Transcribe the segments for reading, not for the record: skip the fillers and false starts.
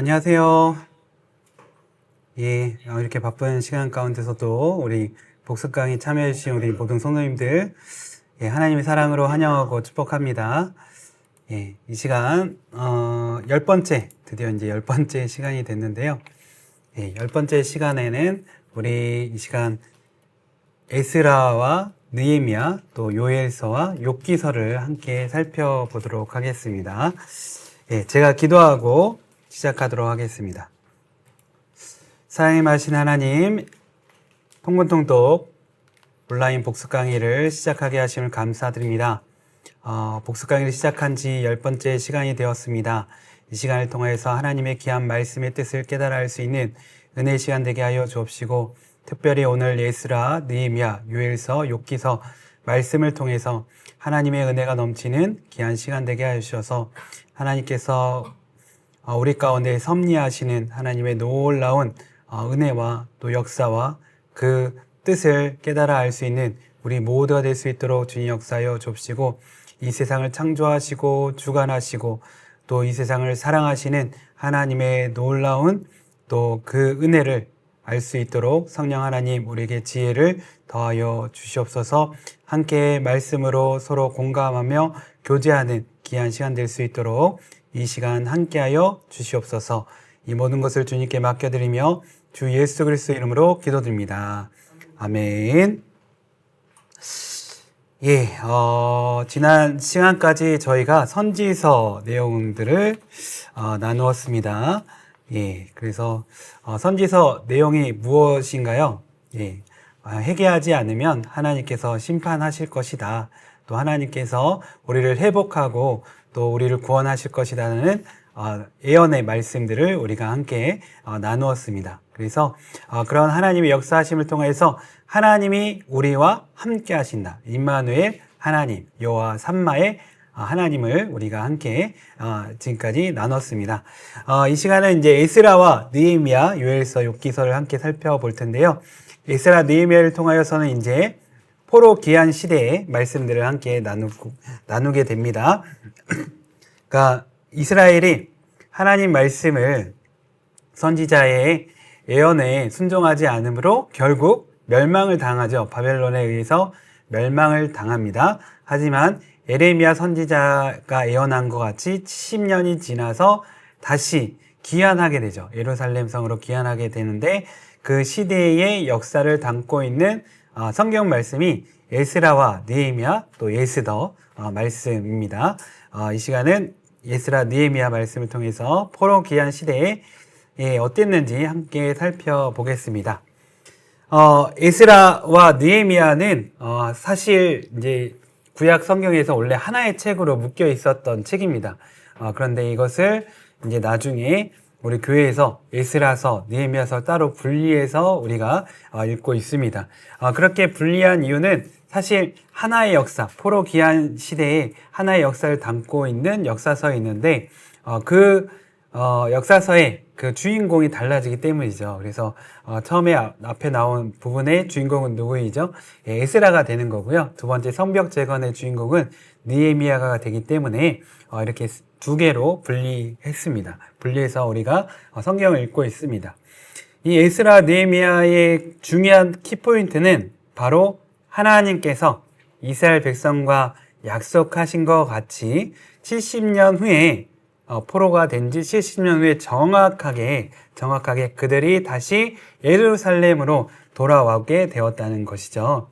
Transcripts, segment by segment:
안녕하세요. 예, 이렇게 바쁜 시간 가운데서도 우리 복습 강의 참여해주신 우리 모든 성도님들, 예, 하나님의 사랑으로 환영하고 축복합니다. 예, 이 시간, 드디어 이제 10번째 시간이 됐는데요. 예, 10번째 시간에는 우리 이 시간 에스라와 느헤미야, 또 요엘서와 욥기서를 함께 살펴보도록 하겠습니다. 예, 제가 기도하고 시작하도록 하겠습니다. 사랑의 하나님, 통문통독 온라인 복습 강의를 시작하게 하심을 감사드립니다. 복습 강의를 시작한 지 10번째 시간이 되었습니다. 이 시간을 통해서 하나님의 귀한 말씀의 뜻을 깨달아 알 수 있는 은혜의 시간 되게 하여 주옵시고, 특별히 오늘 에스라, 느헤미야, 요엘서, 욥기서 말씀을 통해서 하나님의 은혜가 넘치는 귀한 시간 되게 하여 주셔서 하나님께서 우리 가운데 섭리하시는 하나님의 놀라운 은혜와 또 역사와 그 뜻을 깨달아 알 수 있는 우리 모두가 될 수 있도록 주님 역사하여 주옵시고, 이 세상을 창조하시고 주관하시고 또 이 세상을 사랑하시는 하나님의 놀라운 또 그 은혜를 알 수 있도록 성령 하나님 우리에게 지혜를 더하여 주시옵소서. 함께 말씀으로 서로 공감하며 교제하는 귀한 시간 될 수 있도록 이 시간 함께하여 주시옵소서. 이 모든 것을 주님께 맡겨드리며 주 예수 그리스도 이름으로 기도드립니다. 아멘. 예, 지난 시간까지 저희가 선지서 내용들을 나누었습니다. 예, 그래서 선지서 내용이 무엇인가요? 예, 회개하지 않으면 하나님께서 심판하실 것이다. 또 하나님께서 우리를 회복하고 또 우리를 구원하실 것이라는 예언의 말씀들을 우리가 함께 나누었습니다. 그래서 그런 하나님의 역사하심을 통해서 하나님이 우리와 함께 하신다. 임마누엘 하나님, 여호와 삼마의 하나님을 우리가 함께 지금까지 나눴습니다. 이 시간은 이제 에스라와 느헤미야, 요엘서, 욥기서를 함께 살펴볼 텐데요. 에스라, 느헤미야를 통하여서는 이제 포로 귀환 시대의 말씀들을 함께 나누게 됩니다. 그러니까 이스라엘이 하나님 말씀을 선지자의 예언에 순종하지 않으므로 결국 멸망을 당하죠. 바벨론에 의해서 멸망을 당합니다. 하지만 에레미야 선지자가 예언한 것 같이 70년이 지나서 다시 귀환하게 되죠. 예루살렘 성으로 귀환하게 되는데, 그 시대의 역사를 담고 있는 성경 말씀이 에스라와 느헤미야 또 에스더 말씀입니다. 이 시간은 에스라, 느헤미야 말씀을 통해서 포로 귀환 시대에 어땠는지 함께 살펴보겠습니다. 에스라와 느헤미야는 사실 이제 구약 성경에서 원래 하나의 책으로 묶여 있었던 책입니다. 그런데 이것을 이제 나중에 우리 교회에서 에스라서, 느헤미야서 따로 분리해서 우리가 읽고 있습니다. 그렇게 분리한 이유는 사실 하나의 역사, 포로 귀환 시대에 하나의 역사를 담고 있는 역사서에 있는데 그 역사서의 그 주인공이 달라지기 때문이죠. 그래서 처음에 앞에 나온 부분의 주인공은 누구이죠? 에스라가 되는 거고요. 두 번째 성벽 재건의 주인공은 느헤미야가 되기 때문에 이렇게 두 개로 분리했습니다. 분리해서 우리가 성경을 읽고 있습니다. 이 에스라, 느헤미야의 중요한 키포인트는 바로 하나님께서 이스라엘 백성과 약속하신 것 같이 70년 후에 포로가 된 지 70년 후에 정확하게 그들이 다시 예루살렘으로 돌아오게 되었다는 것이죠.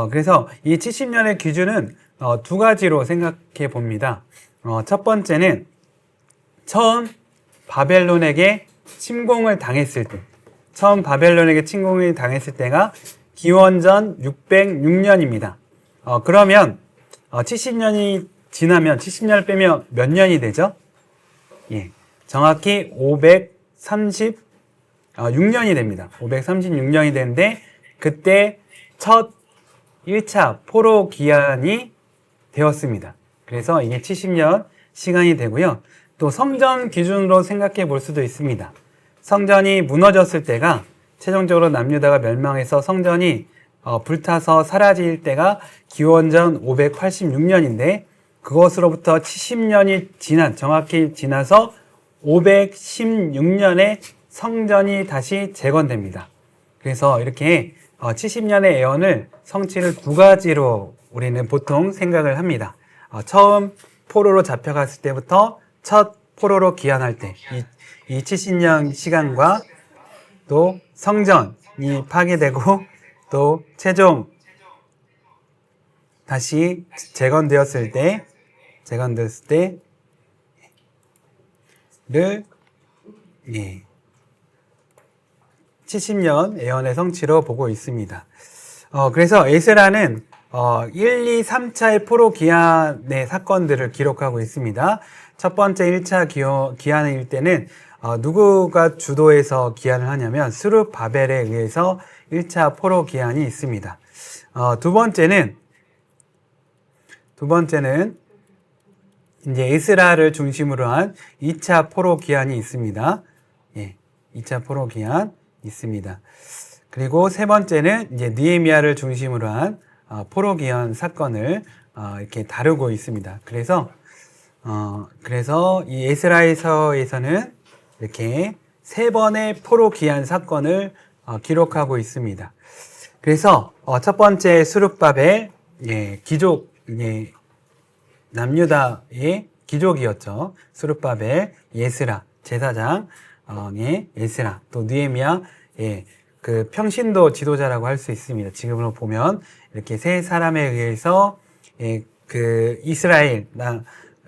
그래서 이 70년의 기준은 두 가지로 생각해 봅니다. 첫 번째는 처음 바벨론에게 침공을 당했을 때가 기원전 606년입니다. 그러면 70년이 지나면 70년을 빼면 몇 년이 되죠? 예, 정확히 536년이 됩니다. 536년이 되는데 그때 첫 1차 포로 귀환이 되었습니다. 그래서 이게 70년 시간이 되고요. 또 성전 기준으로 생각해 볼 수도 있습니다. 성전이 무너졌을 때가 최종적으로 남유다가 멸망해서 성전이 불타서 사라질 때가 기원전 586년인데 그것으로부터 70년이 정확히 지나서 516년에 성전이 다시 재건됩니다. 그래서 이렇게 70년의 애원을 성취를 두 가지로 우리는 보통 생각을 합니다. 처음 포로로 잡혀갔을 때부터 첫 포로로 귀환할 때, 이 70년 시간과 또 성전이 파괴되고 또 최종 다시 재건되었을 때를 70년 애원의 성취로 보고 있습니다. 그래서 에스라는 1, 2, 3차의 포로 귀환의 사건들을 기록하고 있습니다. 첫 번째 1차 귀환일 때는 누구가 주도해서 귀환을 하냐면 스룹바벨에 의해서 1차 포로 귀환이 있습니다. 두 번째는 이제 에스라를 중심으로 한 2차 포로 귀환이 있습니다. 2차 포로 귀환 있습니다. 그리고 세 번째는 이제 느헤미야를 중심으로 한 포로 귀환 사건을 이렇게 다루고 있습니다. 그래서 이 에스라에서는 이렇게 세 번의 포로 귀환 사건을 기록하고 있습니다. 그래서 첫 번째 스룹바벨, 귀족, 남유다의 귀족이었죠. 스룹바벨, 에스라, 제사장, 에스라, 또 느헤미야, 그 평신도 지도자라고 할 수 있습니다. 지금으로 보면 이렇게 세 사람에 의해서 그 이스라엘,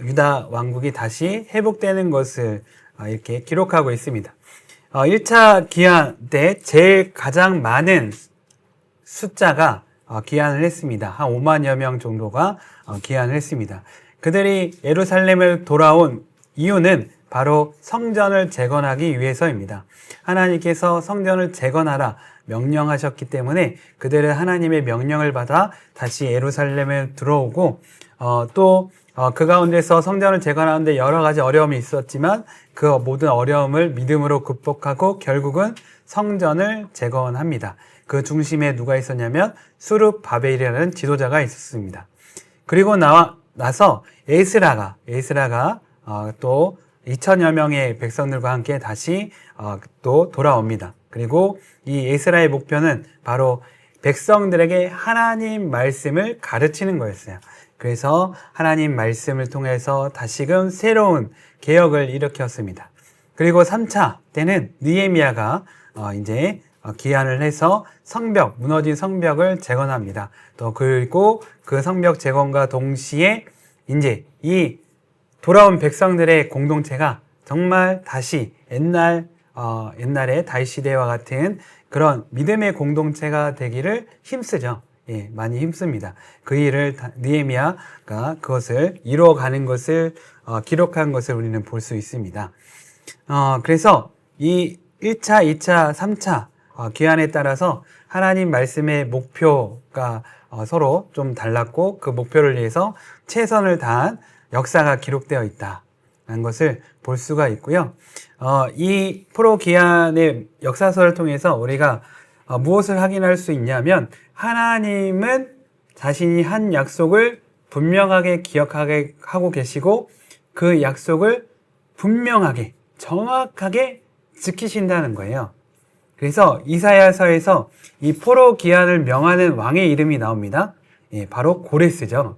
유다 왕국이 다시 회복되는 것을 이렇게 기록하고 있습니다. 1차 귀환 때 제일 가장 많은 숫자가 귀환을 했습니다. 한 5만여 명 정도가 귀환을 했습니다. 그들이 예루살렘을 돌아온 이유는 바로 성전을 재건하기 위해서입니다. 하나님께서 성전을 재건하라 명령하셨기 때문에 그들은 하나님의 명령을 받아 다시 예루살렘에 들어오고 또 그 가운데서 성전을 재건하는데 여러 가지 어려움이 있었지만 그 모든 어려움을 믿음으로 극복하고 결국은 성전을 재건합니다. 그 중심에 누가 있었냐면 스룹바벨이라는 지도자가 있었습니다. 그리고 나서 에스라가 또 2천여 명의 백성들과 함께 다시 또 돌아옵니다. 그리고 이 에스라의 목표는 바로 백성들에게 하나님 말씀을 가르치는 거였어요. 그래서 하나님 말씀을 통해서 다시금 새로운 개혁을 일으켰습니다. 그리고 3차 때는 느헤미야가 이제 귀환을 해서 무너진 성벽을 재건합니다. 또 그리고 그 성벽 재건과 동시에 이제 이 돌아온 백성들의 공동체가 정말 다시 옛날에 다윗 시대와 같은 그런 믿음의 공동체가 되기를 힘쓰죠. 많이 힘씁니다. 그 일을 느헤미야가 그것을 이루어가는 것을 기록한 것을 우리는 볼 수 있습니다. 그래서 이 1차, 2차, 3차 귀환에 따라서 하나님 말씀의 목표가 서로 좀 달랐고 그 목표를 위해서 최선을 다한 역사가 기록되어 있다는 것을 볼 수가 있고요. 이 포로 귀환의 역사서를 통해서 우리가 무엇을 확인할 수 있냐면 하나님은 자신이 한 약속을 분명하게 기억하게 하고 계시고 그 약속을 분명하게 정확하게 지키신다는 거예요. 그래서 이사야서에서 이 포로 귀환을 명하는 왕의 이름이 나옵니다. 바로 고레스죠.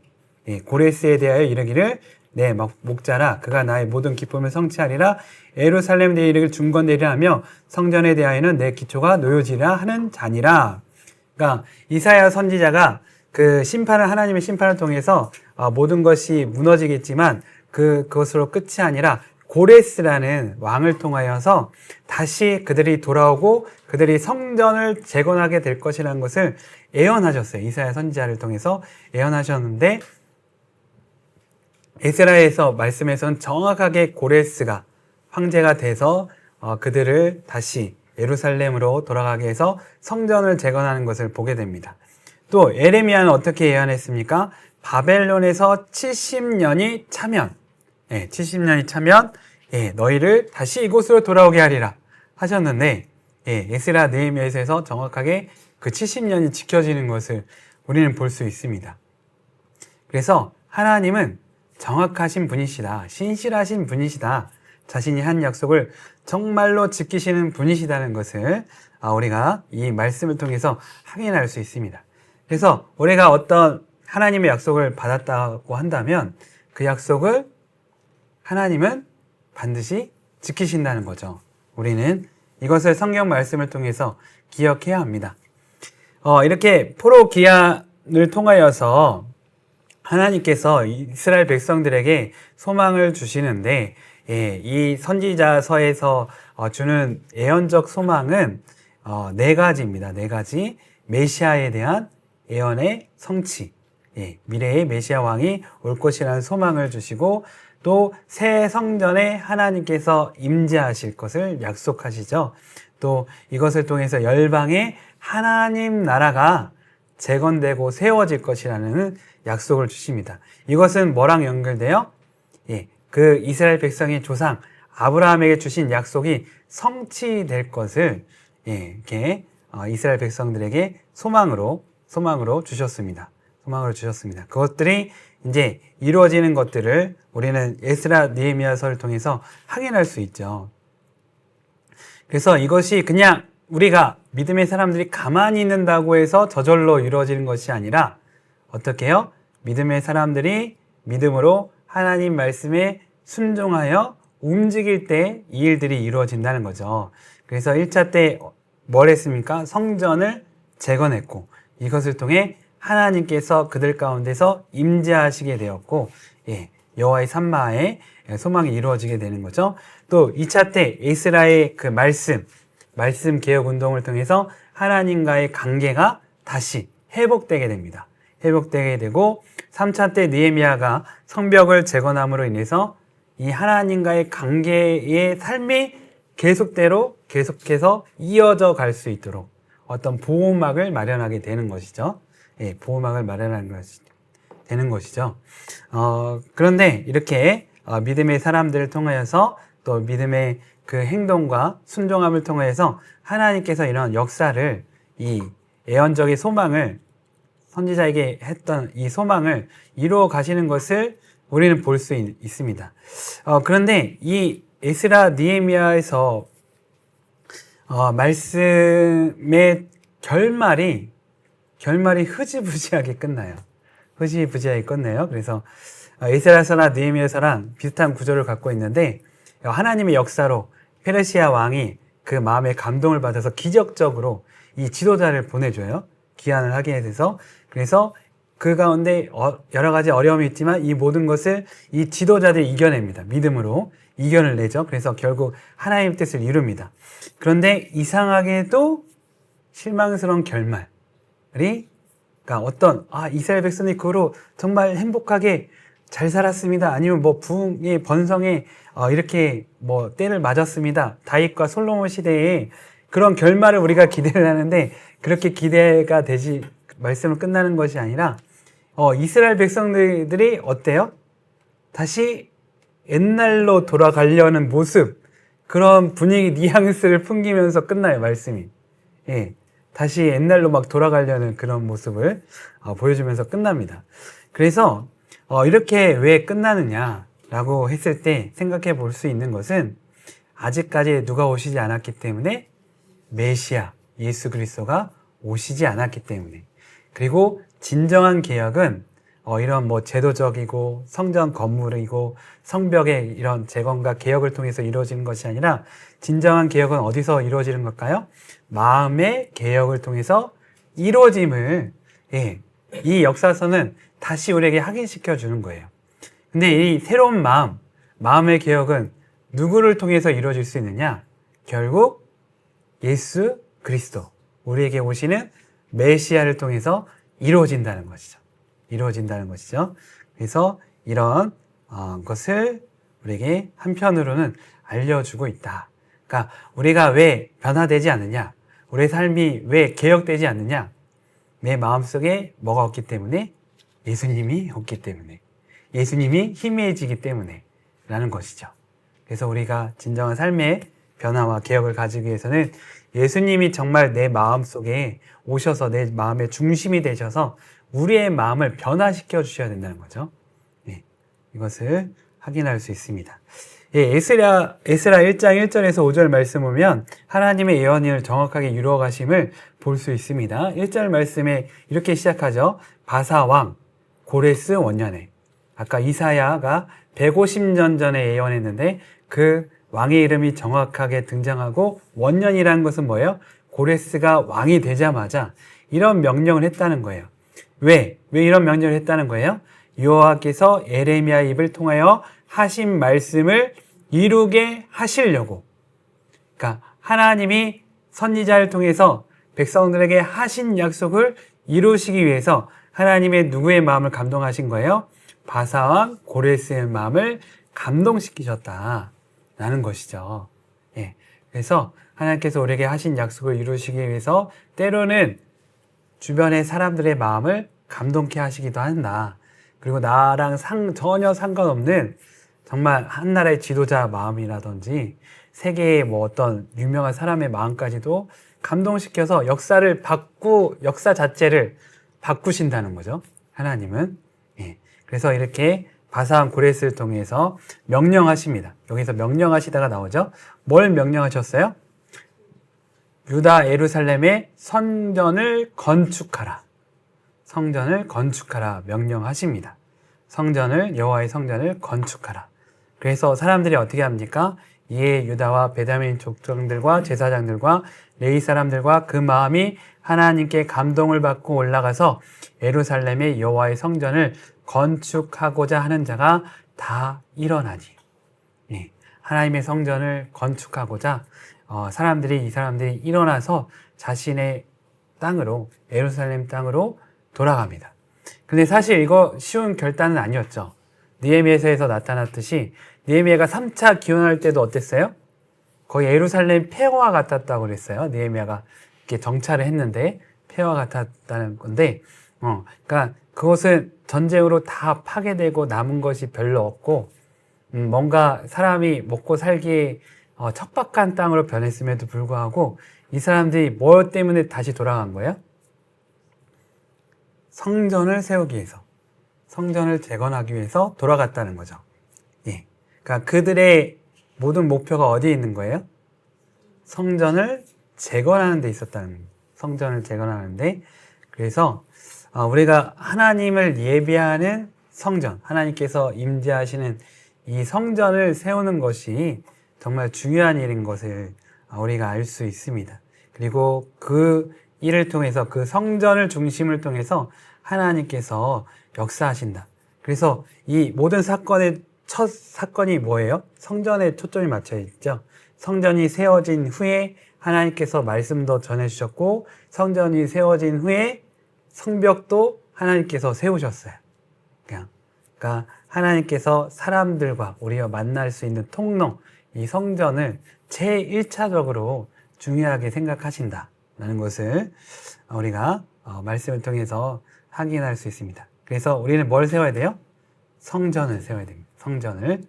고레스에 대하여 이르기를 내 목자라 그가 나의 모든 기쁨을 성취하리라 예루살렘에 대해 이르기를 중건되리라 하며 성전에 대하여는 내 기초가 놓여지리라 하는 자니라. 그러니까 이사야 선지자가 그 하나님의 심판을 통해서 모든 것이 무너지겠지만 그것으로 끝이 아니라 고레스라는 왕을 통하여서 다시 그들이 돌아오고 그들이 성전을 재건하게 될 것이라는 것을 예언하셨어요. 이사야 선지자를 통해서 예언하셨는데 에스라에서 말씀에서는 정확하게 고레스가 황제가 돼서 그들을 다시 예루살렘으로 돌아가게 해서 성전을 재건하는 것을 보게 됩니다. 또 예레미야는 어떻게 예언했습니까? 바벨론에서 70년이 차면 70년이 차면 너희를 다시 이곳으로 돌아오게 하리라 하셨는데 에스라 느헤미야에서 정확하게 그 70년이 지켜지는 것을 우리는 볼 수 있습니다. 그래서 하나님은 정확하신 분이시다. 신실하신 분이시다. 자신이 한 약속을 정말로 지키시는 분이시다는 것을 우리가 이 말씀을 통해서 확인할 수 있습니다. 그래서 우리가 어떤 하나님의 약속을 받았다고 한다면 그 약속을 하나님은 반드시 지키신다는 거죠. 우리는 이것을 성경 말씀을 통해서 기억해야 합니다. 이렇게 포로 기한을 통하여서 하나님께서 이스라엘 백성들에게 소망을 주시는데, 이 선지자서에서 주는 예언적 소망은 네 가지입니다. 네 가지. 메시아에 대한 예언의 성취, 미래의 메시아 왕이 올 것이라는 소망을 주시고, 또 새 성전에 하나님께서 임재하실 것을 약속하시죠. 또 이것을 통해서 열방의 하나님 나라가 재건되고 세워질 것이라는 약속을 주십니다. 이것은 뭐랑 연결돼요? 그 이스라엘 백성의 조상 아브라함에게 주신 약속이 성취될 것을 이렇게 이스라엘 백성들에게 소망으로 주셨습니다. 소망으로 주셨습니다. 그것들이 이제 이루어지는 것들을 우리는 에스라 느헤미야서를 통해서 확인할 수 있죠. 그래서 이것이 그냥 우리가 믿음의 사람들이 가만히 있는다고 해서 저절로 이루어지는 것이 아니라 어떻게 해요? 믿음의 사람들이 믿음으로 하나님 말씀에 순종하여 움직일 때 이 일들이 이루어진다는 거죠. 그래서 1차 때 뭘 했습니까? 성전을 재건했고 이것을 통해 하나님께서 그들 가운데서 임재하시게 되었고, 여호와의 산마의 소망이 이루어지게 되는 거죠. 또 2차 때 에스라의 그 말씀 개혁 운동을 통해서 하나님과의 관계가 다시 회복되게 됩니다. 회복되게 되고 3차 때 느헤미야가 성벽을 재건함으로 인해서 이 하나님과의 관계의 삶이 계속해서 이어져 갈 수 있도록 어떤 보호막을 마련하게 되는 것이죠. 보호막을 마련하는 것이 되는 것이죠. 그런데 이렇게 믿음의 사람들을 통하여서 또 믿음의 그 행동과 순종함을 통해서 하나님께서 이런 역사를, 이 예언적인 소망을, 선지자에게 했던 이 소망을 이루어 가시는 것을 우리는 볼 수 있습니다. 그런데 이 에스라 느헤미야에서 말씀의 결말이 흐지부지하게 끝나요. 흐지부지하게 끝내요. 그래서 에스라서나 느헤미야서랑 비슷한 구조를 갖고 있는데, 하나님의 역사로 페르시아 왕이 그 마음에 감동을 받아서 기적적으로 이 지도자를 보내줘요. 기한을 하게 돼서. 그래서 그 가운데 여러 가지 어려움이 있지만 이 모든 것을 이 지도자들이 이겨냅니다. 믿음으로 이겨를 내죠. 그래서 결국 하나님의 뜻을 이룹니다. 그런데 이상하게도 실망스러운 결말이, 그러니까 어떤 이스라엘 백성이 그 후로 정말 행복하게 잘 살았습니다. 아니면 뭐 부흥의 번성에 이렇게 뭐 때를 맞았습니다. 다윗과 솔로몬 시대에 그런 결말을 우리가 기대를 하는데, 그렇게 기대가 되지 말씀을 끝나는 것이 아니라 이스라엘 백성들이 어때요? 다시 옛날로 돌아가려는 모습, 그런 분위기 뉘앙스를 풍기면서 끝나요, 말씀이. 다시 옛날로 막 돌아가려는 그런 모습을 보여주면서 끝납니다. 그래서 이렇게 왜 끝나느냐라고 했을 때 생각해 볼 수 있는 것은, 아직까지 누가 오시지 않았기 때문에, 메시아 예수 그리스도가 오시지 않았기 때문에, 그리고 진정한 개혁은 이런 뭐 제도적이고 성전 건물이고 성벽의 이런 재건과 개혁을 통해서 이루어지는 것이 아니라, 진정한 개혁은 어디서 이루어지는 걸까요? 마음의 개혁을 통해서 이루어짐을, 이 역사서는 다시 우리에게 확인시켜 주는 거예요. 근데 이 새로운 마음의 개혁은 누구를 통해서 이루어질 수 있느냐? 결국 예수 그리스도, 우리에게 오시는 메시아를 통해서 이루어진다는 것이죠. 그래서 이런 것을 우리에게 한편으로는 알려주고 있다. 그러니까 우리가 왜 변화되지 않느냐? 우리의 삶이 왜 개혁되지 않느냐? 내 마음속에 뭐가 없기 때문에? 예수님이 없기 때문에, 예수님이 희미해지기 때문에 라는 것이죠. 그래서 우리가 진정한 삶의 변화와 개혁을 가지기 위해서는 예수님이 정말 내 마음속에 오셔서 내 마음의 중심이 되셔서 우리의 마음을 변화시켜 주셔야 된다는 거죠. 이것을 확인할 수 있습니다. 예, 에스라 1장 1절에서 5절 말씀 보면 하나님의 예언을 정확하게 이루어 가심을 볼 수 있습니다. 1절 말씀에 이렇게 시작하죠. 바사 왕 고레스 원년에. 아까 이사야가 150년 전에 예언했는데 그 왕의 이름이 정확하게 등장하고 원년이라는 것은 뭐예요? 고레스가 왕이 되자마자 이런 명령을 했다는 거예요. 왜 이런 명령을 했다는 거예요? 여호와께서 에레미야 입을 통하여 하신 말씀을 이루게 하시려고. 그러니까 하나님이 선지자를 통해서 백성들에게 하신 약속을 이루시기 위해서 하나님의 누구의 마음을 감동하신 거예요? 바사왕 고레스의 마음을 감동시키셨다라는 것이죠. 예. 그래서 하나님께서 우리에게 하신 약속을 이루시기 위해서 때로는 주변의 사람들의 마음을 감동케 하시기도 한다. 그리고 나랑 전혀 상관없는 정말 한 나라의 지도자 마음이라든지 세계의 뭐 어떤 유명한 사람의 마음까지도 감동시켜서 역사 자체를 바꾸신다는 거죠. 하나님은. 예. 그래서 이렇게 바사왕 고레스를 통해서 명령하십니다. 여기서 명령하시다가 나오죠. 뭘 명령하셨어요? 유다 예루살렘의 성전을 건축하라. 성전을 건축하라 명령하십니다. 여호와의 성전을 건축하라. 그래서 사람들이 어떻게 합니까? 이에 유다와 베냐민 족장들과 제사장들과 레위 사람들과 그 마음이 하나님께 감동을 받고 올라가서 예루살렘의 여호와의 성전을 건축하고자 하는 자가 다 일어나니. 예, 하나님의 성전을 건축하고자 이 사람들이 일어나서 자신의 땅으로, 예루살렘 땅으로 돌아갑니다. 근데 사실 이거 쉬운 결단은 아니었죠. 느헤미야서에서 나타났듯이 느헤미야가 3차 기원할 때도 어땠어요? 거의 예루살렘 폐허와 같았다고 그랬어요. 느헤미야가 이렇게 정찰을 했는데 폐허와 같았다는 건데, 그러니까 그것은 전쟁으로 다 파괴되고 남은 것이 별로 없고, 뭔가 사람이 먹고 살기에 척박한 땅으로 변했음에도 불구하고 이 사람들이 뭐 때문에 다시 돌아간 거예요? 성전을 세우기 위해서, 성전을 재건하기 위해서 돌아갔다는 거죠. 예. 그러니까 그들의 모든 목표가 어디에 있는 거예요? 성전을 재건하는 데 있었다는 거예요. 성전을 재건하는데. 그래서 우리가 하나님을 예비하는 성전, 하나님께서 임재하시는 이 성전을 세우는 것이 정말 중요한 일인 것을 우리가 알 수 있습니다. 그리고 그 일을 통해서, 그 성전을 중심을 통해서 하나님께서 역사하신다. 그래서 이 모든 사건의 첫 사건이 뭐예요? 성전에 초점이 맞춰 있죠. 성전이 세워진 후에 하나님께서 말씀도 전해주셨고, 성전이 세워진 후에 성벽도 하나님께서 세우셨어요. 그러니까 하나님께서 사람들과 우리가 만날 수 있는 통로, 이 성전을 제1차적으로 중요하게 생각하신다라는 것을 우리가 말씀을 통해서 확인할 수 있습니다. 그래서 우리는 뭘 세워야 돼요? 성전을 세워야 됩니다. 성전을.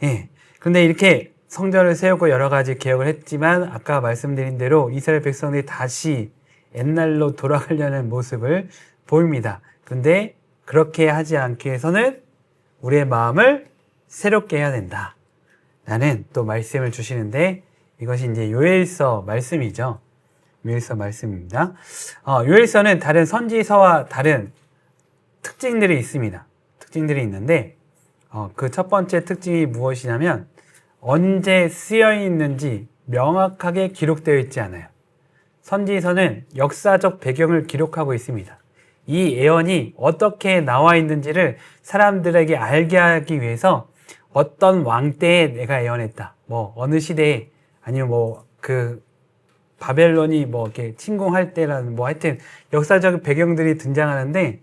예. 근데 이렇게 성전을 세우고 여러 가지 개혁을 했지만 아까 말씀드린 대로 이스라엘 백성들이 다시 옛날로 돌아가려는 모습을 보입니다. 근데 그렇게 하지 않기 위해서는 우리의 마음을 새롭게 해야 된다. 라는 또 말씀을 주시는데 이것이 이제 요엘서 말씀이죠. 요엘서 말씀입니다. 요엘서는 다른 선지서와 다른 특징들이 있습니다. 특징들이 있는데 그 첫 번째 특징이 무엇이냐면 언제 쓰여 있는지 명확하게 기록되어 있지 않아요. 선지서는 역사적 배경을 기록하고 있습니다. 이 예언이 어떻게 나와 있는지를 사람들에게 알게 하기 위해서 어떤 왕 때에 내가 예언했다. 뭐 어느 시대에 아니면 뭐 그 바벨론이 뭐 이렇게 침공할 때라는 뭐 하여튼 역사적 배경들이 등장하는데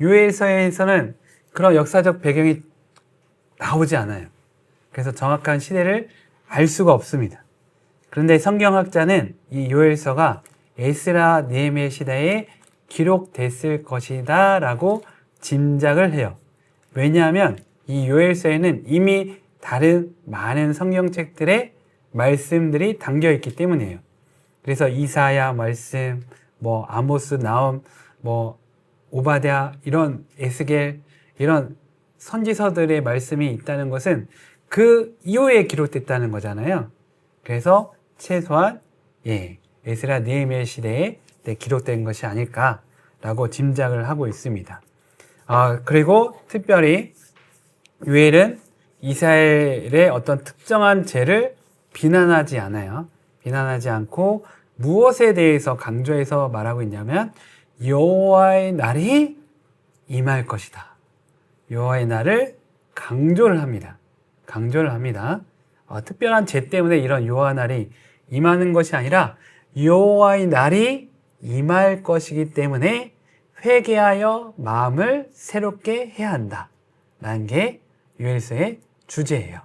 요엘서에서는 그런 역사적 배경이 나오지 않아요. 그래서 정확한 시대를 알 수가 없습니다. 그런데 성경학자는 이 요엘서가 에스라 느헤미야 시대에 기록됐을 것이다 라고 짐작을 해요. 왜냐하면 이 요엘서에는 이미 다른 많은 성경책들의 말씀들이 담겨 있기 때문이에요. 그래서 이사야 말씀, 뭐 아모스, 나훔, 뭐 오바댜, 이런 에스겔, 이런 선지서들의 말씀이 있다는 것은 그 이후에 기록됐다는 거잖아요. 그래서 최소한 에스라 느헤미야 시대에 기록된 것이 아닐까라고 짐작을 하고 있습니다. 그리고 특별히 요엘은 이스라엘의 어떤 특정한 죄를 비난하지 않아요. 비난하지 않고 무엇에 대해서 강조해서 말하고 있냐면 여호와의 날이 임할 것이다. 여호와의 날을 강조를 합니다. 특별한 죄 때문에 이런 여호와 날이 임하는 것이 아니라 여호와의 날이 임할 것이기 때문에 회개하여 마음을 새롭게 해야 한다 라는 게 요엘서의 주제예요.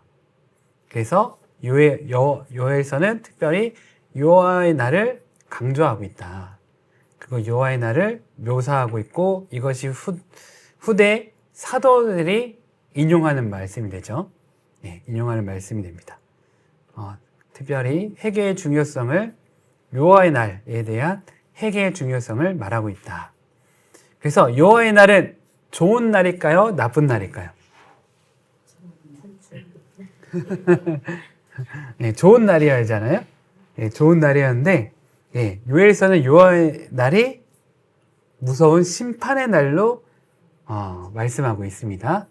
그래서 요엘서는 특별히 여호와의 날을 강조하고 있다. 그리고 여호와의 날을 묘사하고 있고 이것이 후대 사도들이 인용하는 말씀이 되죠. 인용하는 말씀이 됩니다. 특별히 회개의 중요성을 여호와의 날에 대한 회개의 중요성을 말하고 있다. 그래서 여호와의 날은 좋은 날일까요? 나쁜 날일까요? 좋은 날이야잖아요. 좋은 날이었는데 요엘서는 여호와의 날이 무서운 심판의 날로 말씀하고 있습니다.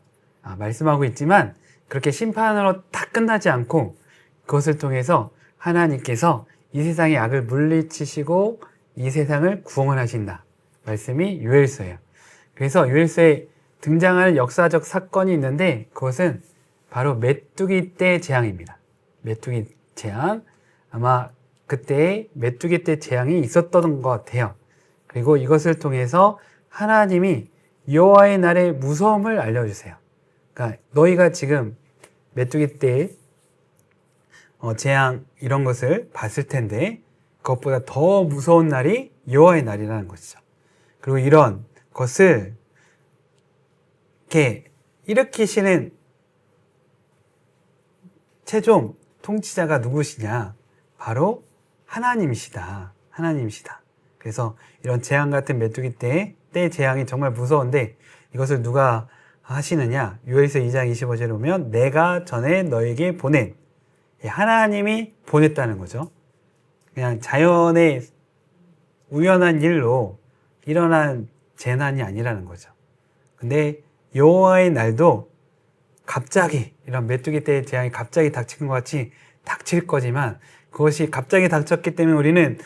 말씀하고 있지만 그렇게 심판으로 다 끝나지 않고 그것을 통해서 하나님께서 이 세상의 악을 물리치시고 이 세상을 구원하신다. 말씀이 요엘서예요. 그래서 요엘서에 등장하는 역사적 사건이 있는데 그것은 바로 메뚜기 때 재앙입니다. 메뚜기 재앙. 아마 그때 메뚜기 때 재앙이 있었던 것 같아요. 그리고 이것을 통해서 하나님이 여호와의 날의 무서움을 알려주세요. 그러니까 너희가 지금 메뚜기 때 재앙 이런 것을 봤을 텐데 그것보다 더 무서운 날이 여호와의 날이라는 것이죠. 그리고 이런 것을 이렇게 일으키시는 최종 통치자가 누구시냐? 바로 하나님이시다. 그래서 이런 재앙 같은 메뚜기 때 재앙이 정말 무서운데 이것을 누가 하시느냐? 요엘서 2장 25절에 보면 내가 전에 너에게 보낸 하나님이 보냈다는 거죠. 그냥 자연의 우연한 일로 일어난 재난이 아니라는 거죠. 근데 여호와의 날도 갑자기 이런 메뚜기 때의 재앙이 갑자기 닥친 것 같이 닥칠 거지만 그것이 갑자기 닥쳤기 때문에 우리는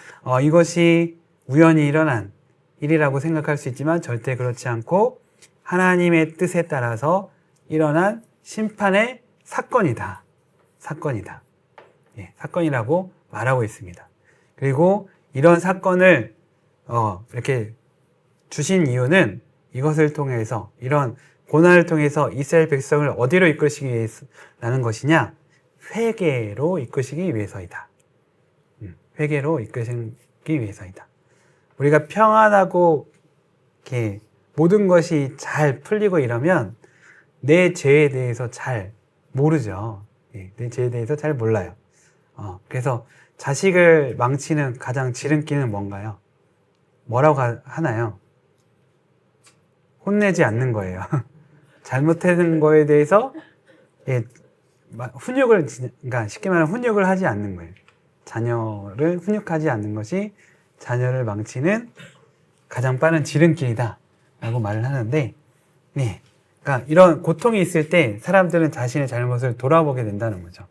이것이 우연히 일어난 일이라고 생각할 수 있지만 절대 그렇지 않고 하나님의 뜻에 따라서 일어난 심판의 사건이다. 사건이라고 말하고 있습니다. 그리고 이런 사건을 이렇게 주신 이유는 이것을 통해서 이런 고난을 통해서 이스라엘 백성을 어디로 이끄시기 위해서라는 것이냐? 회개로 이끄시기 위해서이다. 회개로 이끄시기 위해서이다. 우리가 평안하고 이렇게 모든 것이 잘 풀리고 이러면 내 죄에 대해서 잘 모르죠. 내 죄에 대해서 잘 몰라요. 그래서 자식을 망치는 가장 지름길은 뭔가요? 뭐라고 하나요? 혼내지 않는 거예요. 잘못한 거에 대해서 그러니까 쉽게 말하면 훈육을 하지 않는 거예요. 자녀를 훈육하지 않는 것이 자녀를 망치는 가장 빠른 지름길이다 라고 말을 하는데 그러니까 이런 고통이 있을 때 사람들은 자신의 잘못을 돌아보게 된다는 거죠.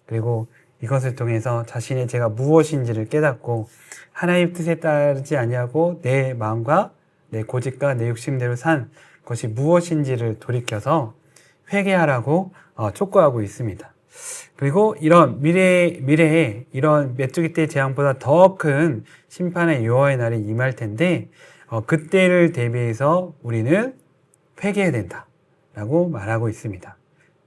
그리고 이것을 통해서 자신의 죄가 무엇인지를 깨닫고 하나님 뜻에 따르지 아니하고 내 마음과 내 고집과 내 욕심대로 산 것이 무엇인지를 돌이켜서 회개하라고 촉구하고 있습니다. 그리고 이런 미래에 이런 메뚜기 때 재앙보다 더 큰 심판의 여호와의 날이 임할 텐데 그때를 대비해서 우리는 회개해야 된다라고 말하고 있습니다.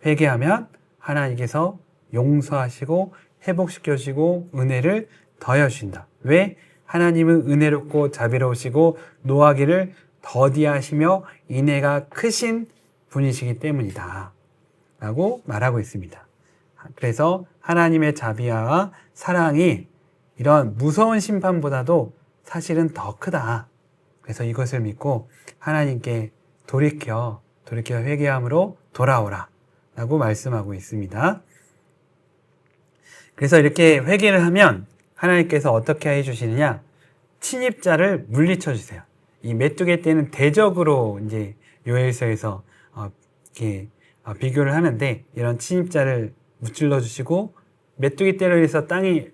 회개하면 하나님께서 용서하시고 회복시켜주시고 은혜를 더해주신다. 왜? 하나님은 은혜롭고 자비로우시고 노하기를 더디하시며 인애가 크신 분이시기 때문이다 라고 말하고 있습니다. 그래서 하나님의 자비와 사랑이 이런 무서운 심판보다도 사실은 더 크다. 그래서 이것을 믿고 하나님께 돌이켜 회개함으로 돌아오라 라고 말씀하고 있습니다. 그래서 이렇게 회개를 하면 하나님께서 어떻게 해주시느냐? 침입자를 물리쳐 주세요. 이 메뚜기 떼는 대적으로 이제 요엘서에서 이렇게 비교를 하는데, 이런 침입자를 무찔러 주시고, 메뚜기 떼로 인해서 땅이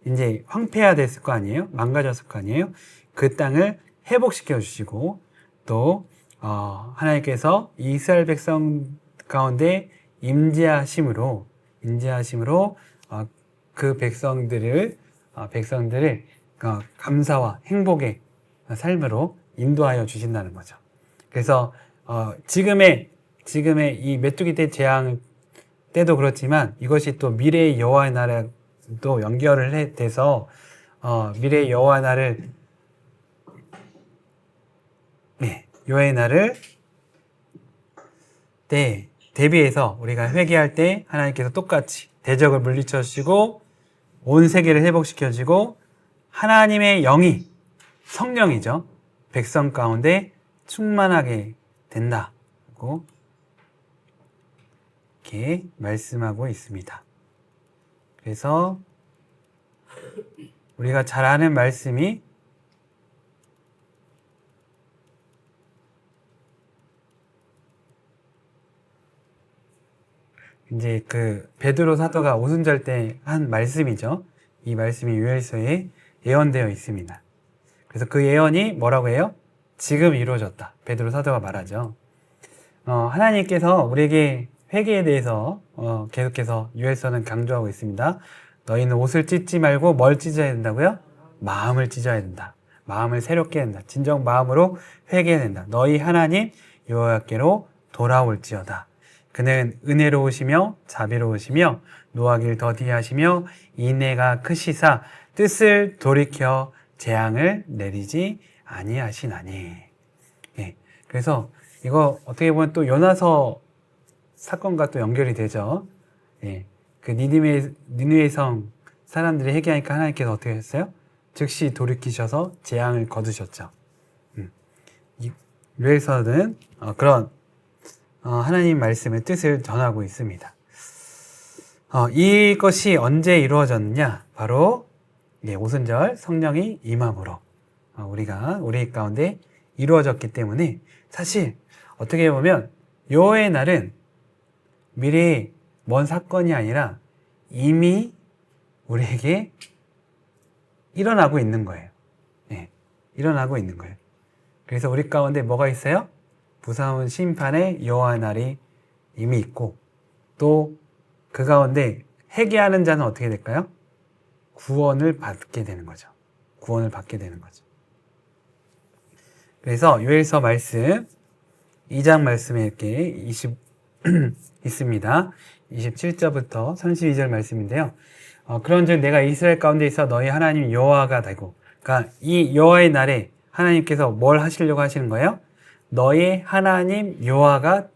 이제 황폐화됐을 거 아니에요? 망가졌을 거 아니에요? 그 땅을 회복시켜 주시고, 또 하나님께서 이스라엘 백성 가운데 임재하심으로 그 백성들을 감사와 행복의 삶으로 인도하여 주신다는 거죠. 그래서 지금의 이 메뚜기 떼 재앙 때도 그렇지만, 이것이 또 미래의 여호와의 날에도 연결을 돼서 미래의 여호와의 날을 대비해서 우리가 회개할 때 하나님께서 똑같이 대적을 물리쳐 주시고 온 세계를 회복시켜 주시고, 하나님의 영이, 성령이죠, 백성 가운데 충만하게 된다고 이렇게 말씀하고 있습니다. 그래서 우리가 잘 아는 말씀이 이제 그 베드로 사도가 오순절 때 한 말씀이죠. 이 말씀이 요엘서에 예언되어 있습니다. 그래서 그 예언이 뭐라고 해요? 지금 이루어졌다. 베드로 사도가 말하죠. 하나님께서 우리에게 회개에 대해서 계속해서 요엘서는 강조하고 있습니다. 너희는 옷을 찢지 말고 뭘 찢어야 된다고요? 마음을 찢어야 된다. 마음을 새롭게 해야 된다. 진정 마음으로 회개해야 된다. 너희 하나님 여호와께로 돌아올지어다. 그는 은혜로우시며 자비로우시며 노하기를 더디하시며 인애가 크시사 뜻을 돌이켜 재앙을 내리지 아니하시나니. 그래서 이거 어떻게 보면 또 요나서 사건과 또 연결이 되죠. 그 니느웨 성 사람들이 회개하니까 하나님께서 어떻게 했어요? 즉시 돌이키셔서 재앙을 거두셨죠. 요엘서는 그런 하나님 말씀의 뜻을 전하고 있습니다. 이것이 언제 이루어졌느냐? 바로 오순절 성령이 임함으로 우리 가운데 이루어졌기 때문에, 사실 어떻게 보면 여호와의 날은 미래의 먼 사건이 아니라 이미 우리에게 일어나고 있는 거예요. 일어나고 있는 거예요. 그래서 우리 가운데 뭐가 있어요? 무서운 심판의 여호와의 날이 이미 있고, 또 그 가운데 회개하는 자는 어떻게 될까요? 구원을 받게 되는 거죠. 구원을 받게 되는 거죠. 그래서 요엘서 말씀 2장 말씀에 이렇게 있습니다. 27절부터 32절 말씀인데요. 그런즉 내가 이스라엘 가운데 있어 너희 하나님 여호와가 되고, 그러니까 이 여호와의 날에 하나님께서 뭘 하시려고 하시는 거예요? 너희 하나님 여호와가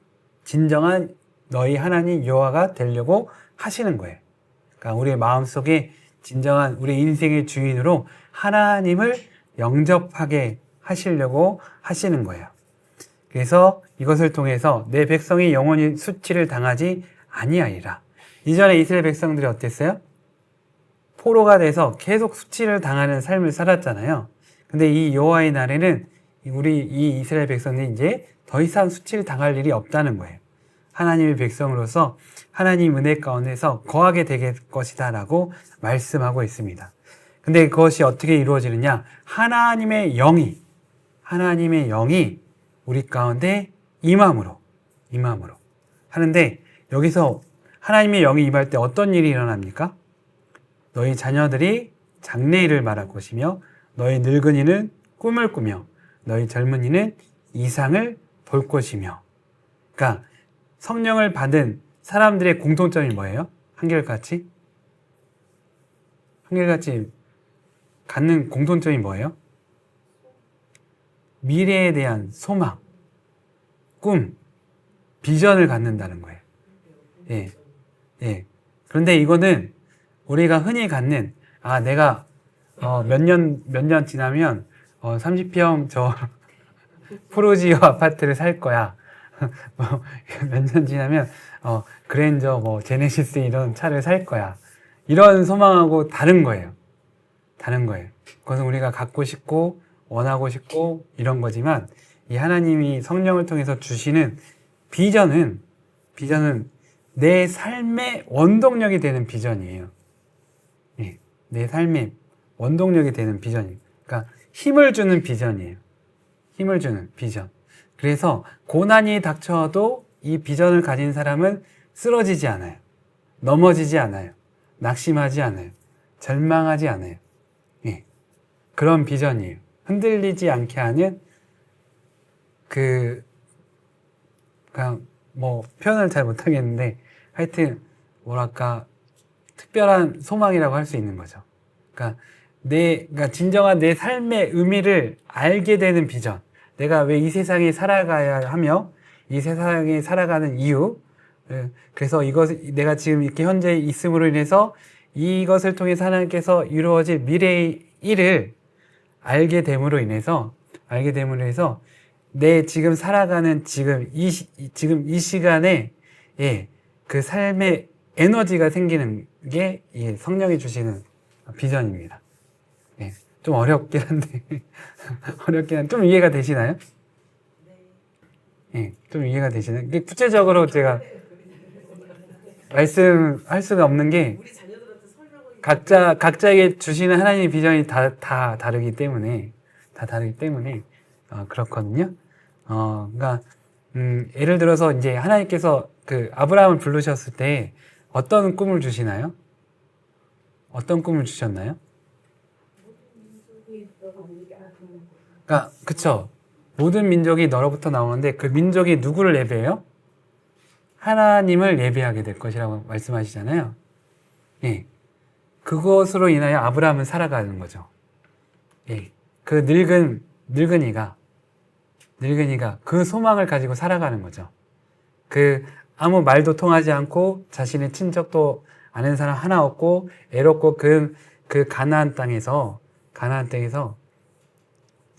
진정한 너희 하나님 여호와가 되려고 하시는 거예요. 그러니까 우리의 마음속에 진정한 우리 인생의 주인으로 하나님을 영접하게 하시려고 하시는 거예요. 그래서 이것을 통해서 내 백성이 영원히 수치를 당하지 아니하리라. 이전에 이스라엘 백성들이 어땠어요? 포로가 돼서 계속 수치를 당하는 삶을 살았잖아요. 근데 이 여호와의 날에는 이 이스라엘 백성들이 이제 더 이상 수치를 당할 일이 없다는 거예요. 하나님의 백성으로서 하나님 은혜 가운데서 거하게 될 것이다 라고 말씀하고 있습니다. 근데 그것이 어떻게 이루어지느냐? 하나님의 영이 우리 가운데 임함으로 하는데, 여기서 하나님의 영이 임할 때 어떤 일이 일어납니까? 너희 자녀들이 장래일을 말할 것이며 너희 늙은이는 꿈을 꾸며 너희 젊은이는 이상을 볼 것이며. 그러니까 성령을 받은 사람들의 공통점이 뭐예요? 한결같이 갖는 공통점이 뭐예요? 미래에 대한 소망, 꿈, 비전을 갖는다는 거예요. 그런데 이거는 우리가 흔히 갖는, 내가 몇 년 지나면 30평 저 푸르지오 아파트를 살 거야. 몇 년 지나면 그랜저 뭐 제네시스 이런 차를 살 거야. 이런 소망하고 다른 거예요. 다른 거예요. 그것은 우리가 갖고 싶고 원하고 싶고 이런 거지만 이 하나님이 성령을 통해서 주시는 비전은 내 삶의 원동력이 되는 비전이에요. 예, 내 삶의 원동력이 되는 비전이에요. 그러니까 힘을 주는 비전이에요. 힘을 주는 비전. 그래서 고난이 닥쳐도 이 비전을 가진 사람은 쓰러지지 않아요. 넘어지지 않아요. 낙심하지 않아요. 절망하지 않아요. 예, 그런 비전이에요. 흔들리지 않게 하는 그냥 뭐 표현을 잘 못하겠는데 하여튼 뭐랄까 특별한 소망이라고 할 수 있는 거죠. 그러니까 진정한 내 삶의 의미를 알게 되는 비전. 내가 왜 이 세상에 살아가야 하며 이 세상에 살아가는 이유. 그래서 내가 지금 이렇게 현재 있음으로 인해서 이것을 통해서 하나님께서 이루어질 미래의 일을 알게 됨으로 인해서 내 지금 살아가는 지금 이 시간에 그 삶의 에너지가 생기는 게 성령이 주시는 비전입니다. 좀 어렵긴 한데 좀 이해가 되시나요? 좀 이해가 되시나요? 이게 구체적으로 제가 말씀할 수가 없는 게 각자에게 주시는 하나님의 비전이 다 다르기 때문에 그렇거든요. 그러니까 예를 들어서 이제 하나님께서 그 아브라함을 부르셨을 때 어떤 꿈을 주시나요? 어떤 꿈을 주셨나요? 그러니까 그쵸. 모든 민족이 너로부터 나오는데 그 민족이 누구를 예배해요? 하나님을 예배하게 될 것이라고 말씀하시잖아요. 예. 그것으로 인하여 아브라함은 살아가는 거죠. 예. 그 늙은이가 그 소망을 가지고 살아가는 거죠. 아무 말도 통하지 않고 자신의 친척도 아는 사람 하나 없고 애롭고 그 가나안 땅에서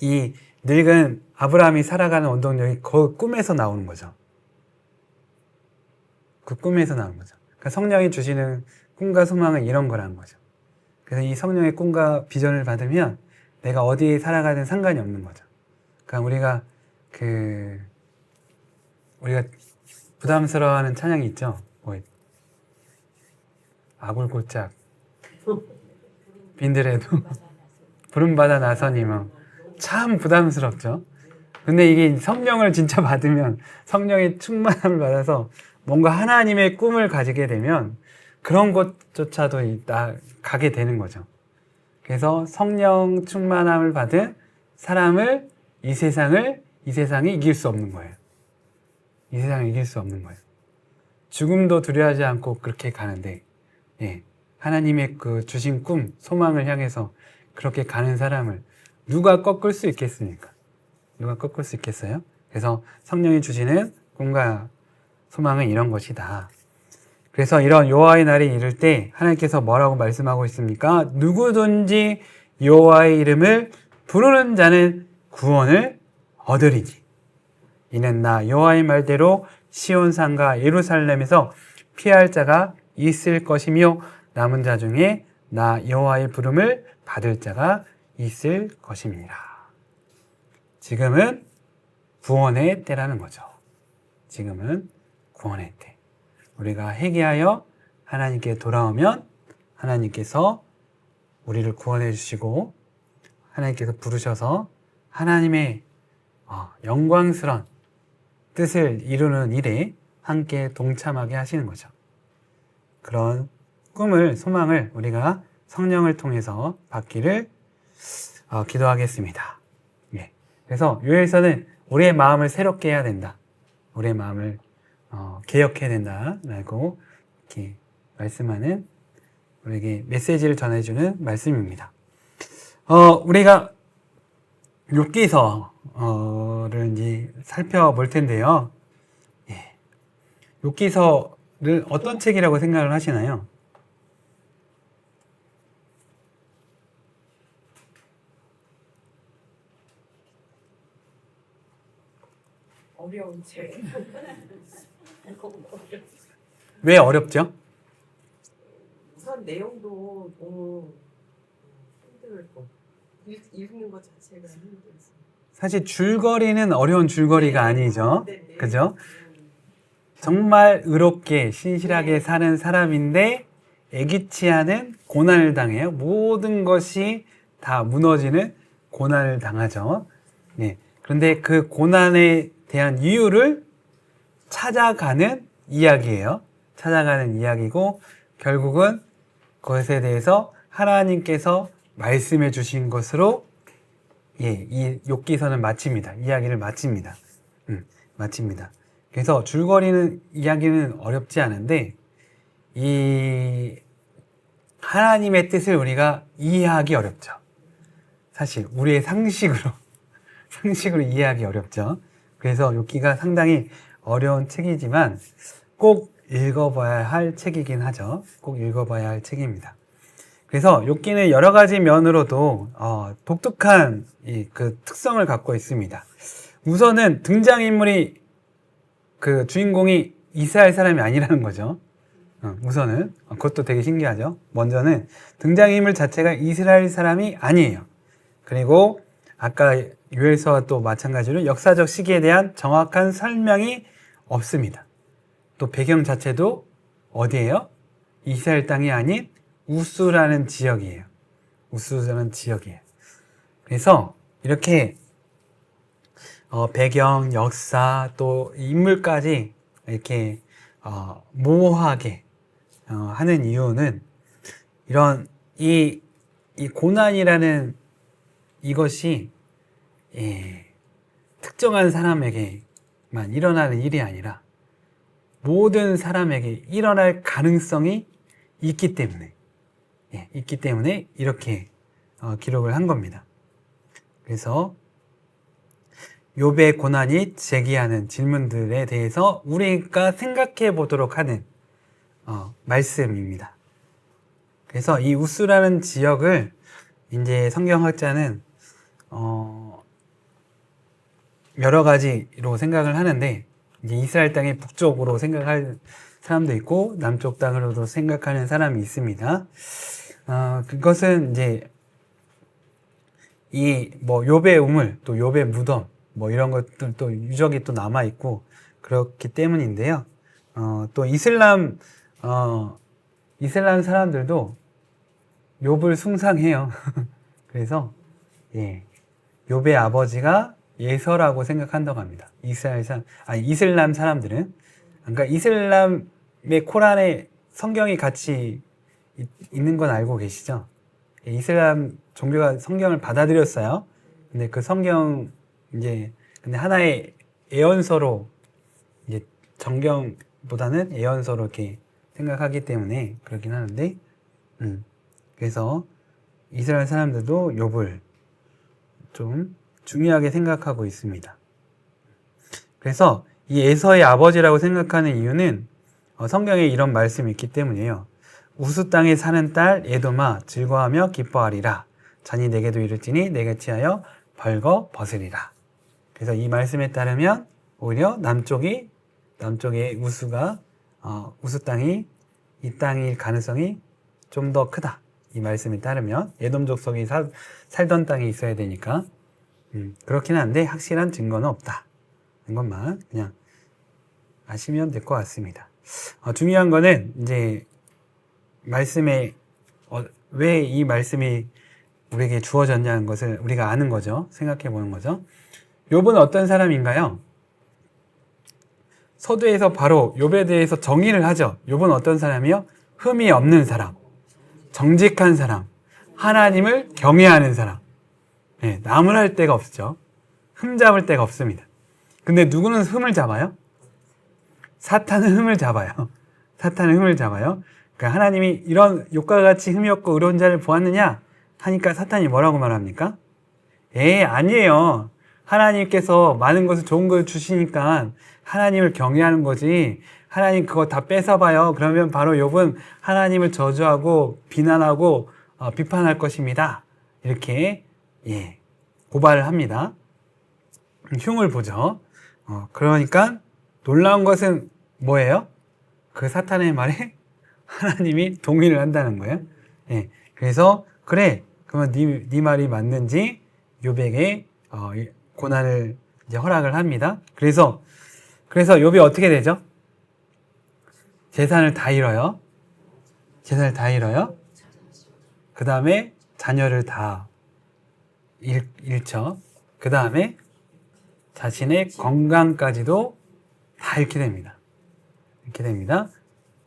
이 늙은 아브라함이 살아가는 원동력이 그 꿈에서 나오는 거죠. 그 꿈에서 나오는 거죠. 그러니까 성령이 주시는 꿈과 소망은 이런 거라는 거죠. 그래서 이 성령의 꿈과 비전을 받으면 내가 어디에 살아가든 상관이 없는 거죠. 그러니까 우리가 부담스러워하는 찬양이 있죠. 아굴골짝 빈들에도 부름받아 나서니면 참 부담스럽죠. 근데 이게 성령을 진짜 받으면 성령의 충만함을 받아서 뭔가 하나님의 꿈을 가지게 되면 그런 것조차도 가게 되는 거죠. 그래서 성령 충만함을 받은 사람을 이 세상이 이길 수 없는 거예요. 이 세상을 이길 수 없는 거예요. 죽음도 두려워하지 않고 그렇게 가는데 하나님의 그 주신 꿈, 소망을 향해서 그렇게 가는 사람을 누가 꺾을 수 있겠습니까? 누가 꺾을 수 있겠어요? 그래서 성령이 주시는 꿈과 소망은 이런 것이다. 그래서 이런 여호와의 날이 이를 때 하나님께서 뭐라고 말씀하고 있습니까? 누구든지 여호와의 이름을 부르는 자는 구원을 얻으리니 이는 나 여호와의 말대로 시온산과 예루살렘에서 피할 자가 있을 것이며 남은 자 중에 나 여호와의 부름을 받을 자가 있을 것임이니라. 지금은 구원의 때라는 거죠. 지금은 구원의 때. 우리가 회개하여 하나님께 돌아오면 하나님께서 우리를 구원해 주시고 하나님께서 부르셔서 하나님의 영광스러운 뜻을 이루는 일에 함께 동참하게 하시는 거죠. 그런 꿈을, 소망을 우리가 성령을 통해서 받기를 기도하겠습니다. 그래서 요엘서는 우리의 마음을 새롭게 해야 된다. 우리의 마음을 개혁해야 된다라고 이렇게 말씀하는 우리에게 메시지를 전해주는 말씀입니다. 우리가 욥기서를 이제 살펴볼 텐데요. 욥기서를 어떤 책이라고 생각을 하시나요? 어려운 책. 왜 어렵죠? 우선 내용도 너무 힘들고 읽는 것 자체가 힘들어서. 사실 줄거리는 어려운 줄거리가 아니죠. 네. 그죠? 정말 의롭게 신실하게 사는 사람인데 애기치 않은 고난을 당해요. 모든 것이 다 무너지는 고난을 당하죠. 네. 그런데 그 고난에 대한 이유를 찾아가는 이야기예요. 찾아가는 이야기고 결국은 그것에 대해서 하나님께서 말씀해 주신 것으로 이 욥기서는 마칩니다. 이야기를 마칩니다. 마칩니다. 그래서 줄거리는 이야기는 어렵지 않은데 이 하나님의 뜻을 우리가 이해하기 어렵죠. 사실 우리의 상식으로 이해하기 어렵죠. 그래서 욥기가 상당히 어려운 책이지만 꼭 읽어봐야 할 책이긴 하죠. 꼭 읽어봐야 할 책입니다. 그래서 욥기는 여러 가지 면으로도 독특한 그 특성을 갖고 있습니다. 우선은 등장인물이 그 주인공이 이스라엘 사람이 아니라는 거죠. 우선은 그것도 되게 신기하죠. 먼저는 등장인물 자체가 이스라엘 사람이 아니에요. 그리고 아까 요엘서와 또 마찬가지로 역사적 시기에 대한 정확한 설명이 없습니다. 또 배경 자체도 어디예요? 이스라엘 땅이 아닌 우스라는 지역이에요. 우스라는 지역이에요. 그래서 이렇게 배경, 역사, 또 인물까지 이렇게 모호하게 하는 이유는 이런 이 고난이라는 이것이 특정한 사람에게만 일어나는 일이 아니라 모든 사람에게 일어날 가능성이 있기 때문에 이렇게 기록을 한 겁니다. 그래서 욥의 고난이 제기하는 질문들에 대해서 우리가 생각해 보도록 하는 말씀입니다. 그래서 이 우스라는 지역을 이제 성경학자는 여러 가지로 생각을 하는데 이제 이스라엘 땅의 북쪽으로 생각할 사람도 있고 남쪽 땅으로도 생각하는 사람이 있습니다. 그것은 이제 이 욥의 우물 또 욥의 무덤 이런 것들 또 유적이 또 남아 있고 그렇기 때문인데요. 또 이슬람 사람들도 욥을 숭상해요. 그래서 욥의 아버지가 예서라고 생각한다고 합니다. 이슬람 사람들은 그러니까 이슬람의 코란에 성경이 같이 있는 건 알고 계시죠? 이슬람 종교가 성경을 받아들였어요. 근데 그 성경 근데 하나의 애언서로 이제 정경보다는 애언서로 이렇게 생각하기 때문에 그렇긴 하는데, 그래서 이스라엘 사람들도 욥을 좀 중요하게 생각하고 있습니다. 그래서 이 에서의 아버지라고 생각하는 이유는 성경에 이런 말씀이 있기 때문이에요. 우스 땅에 사는 딸 에돔아 즐거워하며 기뻐하리라. 잔이 내게도 이를지니 내게 치하여 벌거 벗으리라. 그래서 이 말씀에 따르면 오히려 남쪽의 우스 땅이 이 땅일 가능성이 좀 더 크다. 이 말씀에 따르면 에돔 족속이 살던 땅에 있어야 되니까 그렇긴 한데 확실한 증거는 없다. 이것만 그냥 아시면 될 것 같습니다. 중요한 거는 이제 말씀에 왜 이 말씀이 우리에게 주어졌냐는 것을 우리가 아는 거죠. 생각해 보는 거죠. 욥은 어떤 사람인가요? 서두에서 바로 욥에 대해서 정의를 하죠. 욥은 어떤 사람이요? 흠이 없는 사람, 정직한 사람, 하나님을 경외하는 사람. 나무랄 데가 없죠. 흠 잡을 데가 없습니다. 근데 누구는 흠을 잡아요? 사탄은 흠을 잡아요. 사탄은 흠을 잡아요. 그러니까 하나님이 이런 욥과 같이 흠이 없고 의로운 자를 보았느냐 하니까 사탄이 뭐라고 말합니까? 아니에요. 하나님께서 많은 것을 좋은 걸 주시니까 하나님을 경외하는 거지. 하나님 그거 다 뺏어봐요. 그러면 바로 욥은 하나님을 저주하고 비난하고 비판할 것입니다. 이렇게 고발을 합니다. 흉을 보죠. 그러니까 놀라운 것은 뭐예요? 그 사탄의 말에 하나님이 동의를 한다는 거예요. 예. 그래서 그래. 그러면 네 말이 맞는지 욥에게 고난을 이제 허락을 합니다. 그래서 욥이 어떻게 되죠? 재산을 다 잃어요. 재산을 다 잃어요. 그 다음에 자녀를 다 잃죠. 그 다음에 자신의 건강까지도 다 잃게 됩니다. 잃게 됩니다.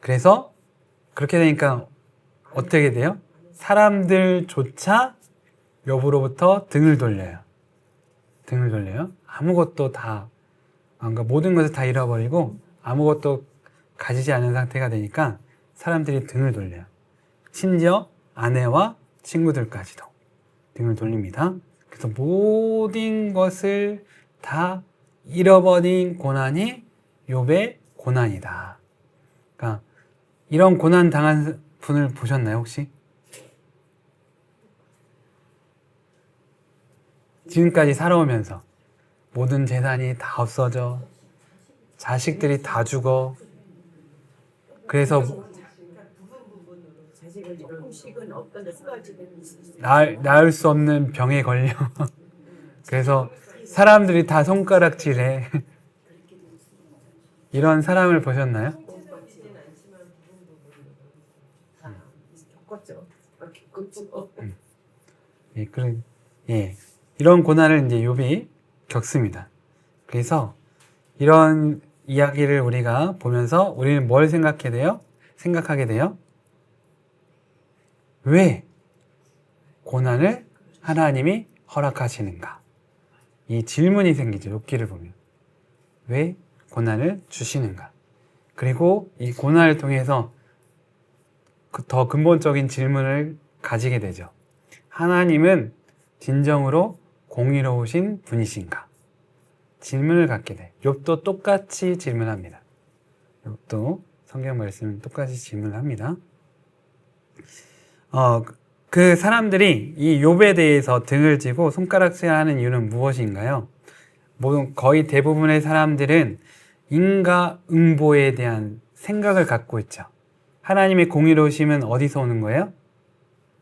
그래서 그렇게 되니까 어떻게 돼요? 사람들조차 욥으로부터 등을 돌려요. 등을 돌려요. 아무것도 다, 그러니까 모든 것을 다 잃어버리고 아무것도 가지지 않은 상태가 되니까 사람들이 등을 돌려요. 심지어 아내와 친구들까지도 등을 돌립니다. 그래서 모든 것을 다 잃어버린 고난이 욥의 고난이다. 그러니까 이런 고난 당한 분을 보셨나요, 혹시? 지금까지 살아오면서 모든 재산이 다 없어져, 자식들이 다 죽어. 그래서 자식을 조금씩은 어떤 쓰러지는 나을 수 없는 병에 걸려. 그래서 사람들이 다 손가락질해. 이런 사람을 보셨나요? 겪지는 않지만 부분 부분으로 다 겪었죠. 겪었죠. 예, 이런 고난을 이제 욥이 겪습니다. 그래서 이런 이야기를 우리가 보면서 우리는 뭘 생각하게 돼요? 왜 고난을 하나님이 허락하시는가? 이 질문이 생기죠. 욥기를 보면. 왜 고난을 주시는가? 그리고 이 고난을 통해서 더 근본적인 질문을 가지게 되죠. 하나님은 진정으로 공의로우신 분이신가? 질문을 갖게 돼. 욥도 똑같이 질문합니다. 욥도 성경 말씀은 똑같이 질문합니다. 그 사람들이 이 욥에 대해서 등을 지고 손가락질하는 이유는 무엇인가요? 거의 대부분의 사람들은 인과응보에 대한 생각을 갖고 있죠. 하나님의 공의로우심은 어디서 오는 거예요?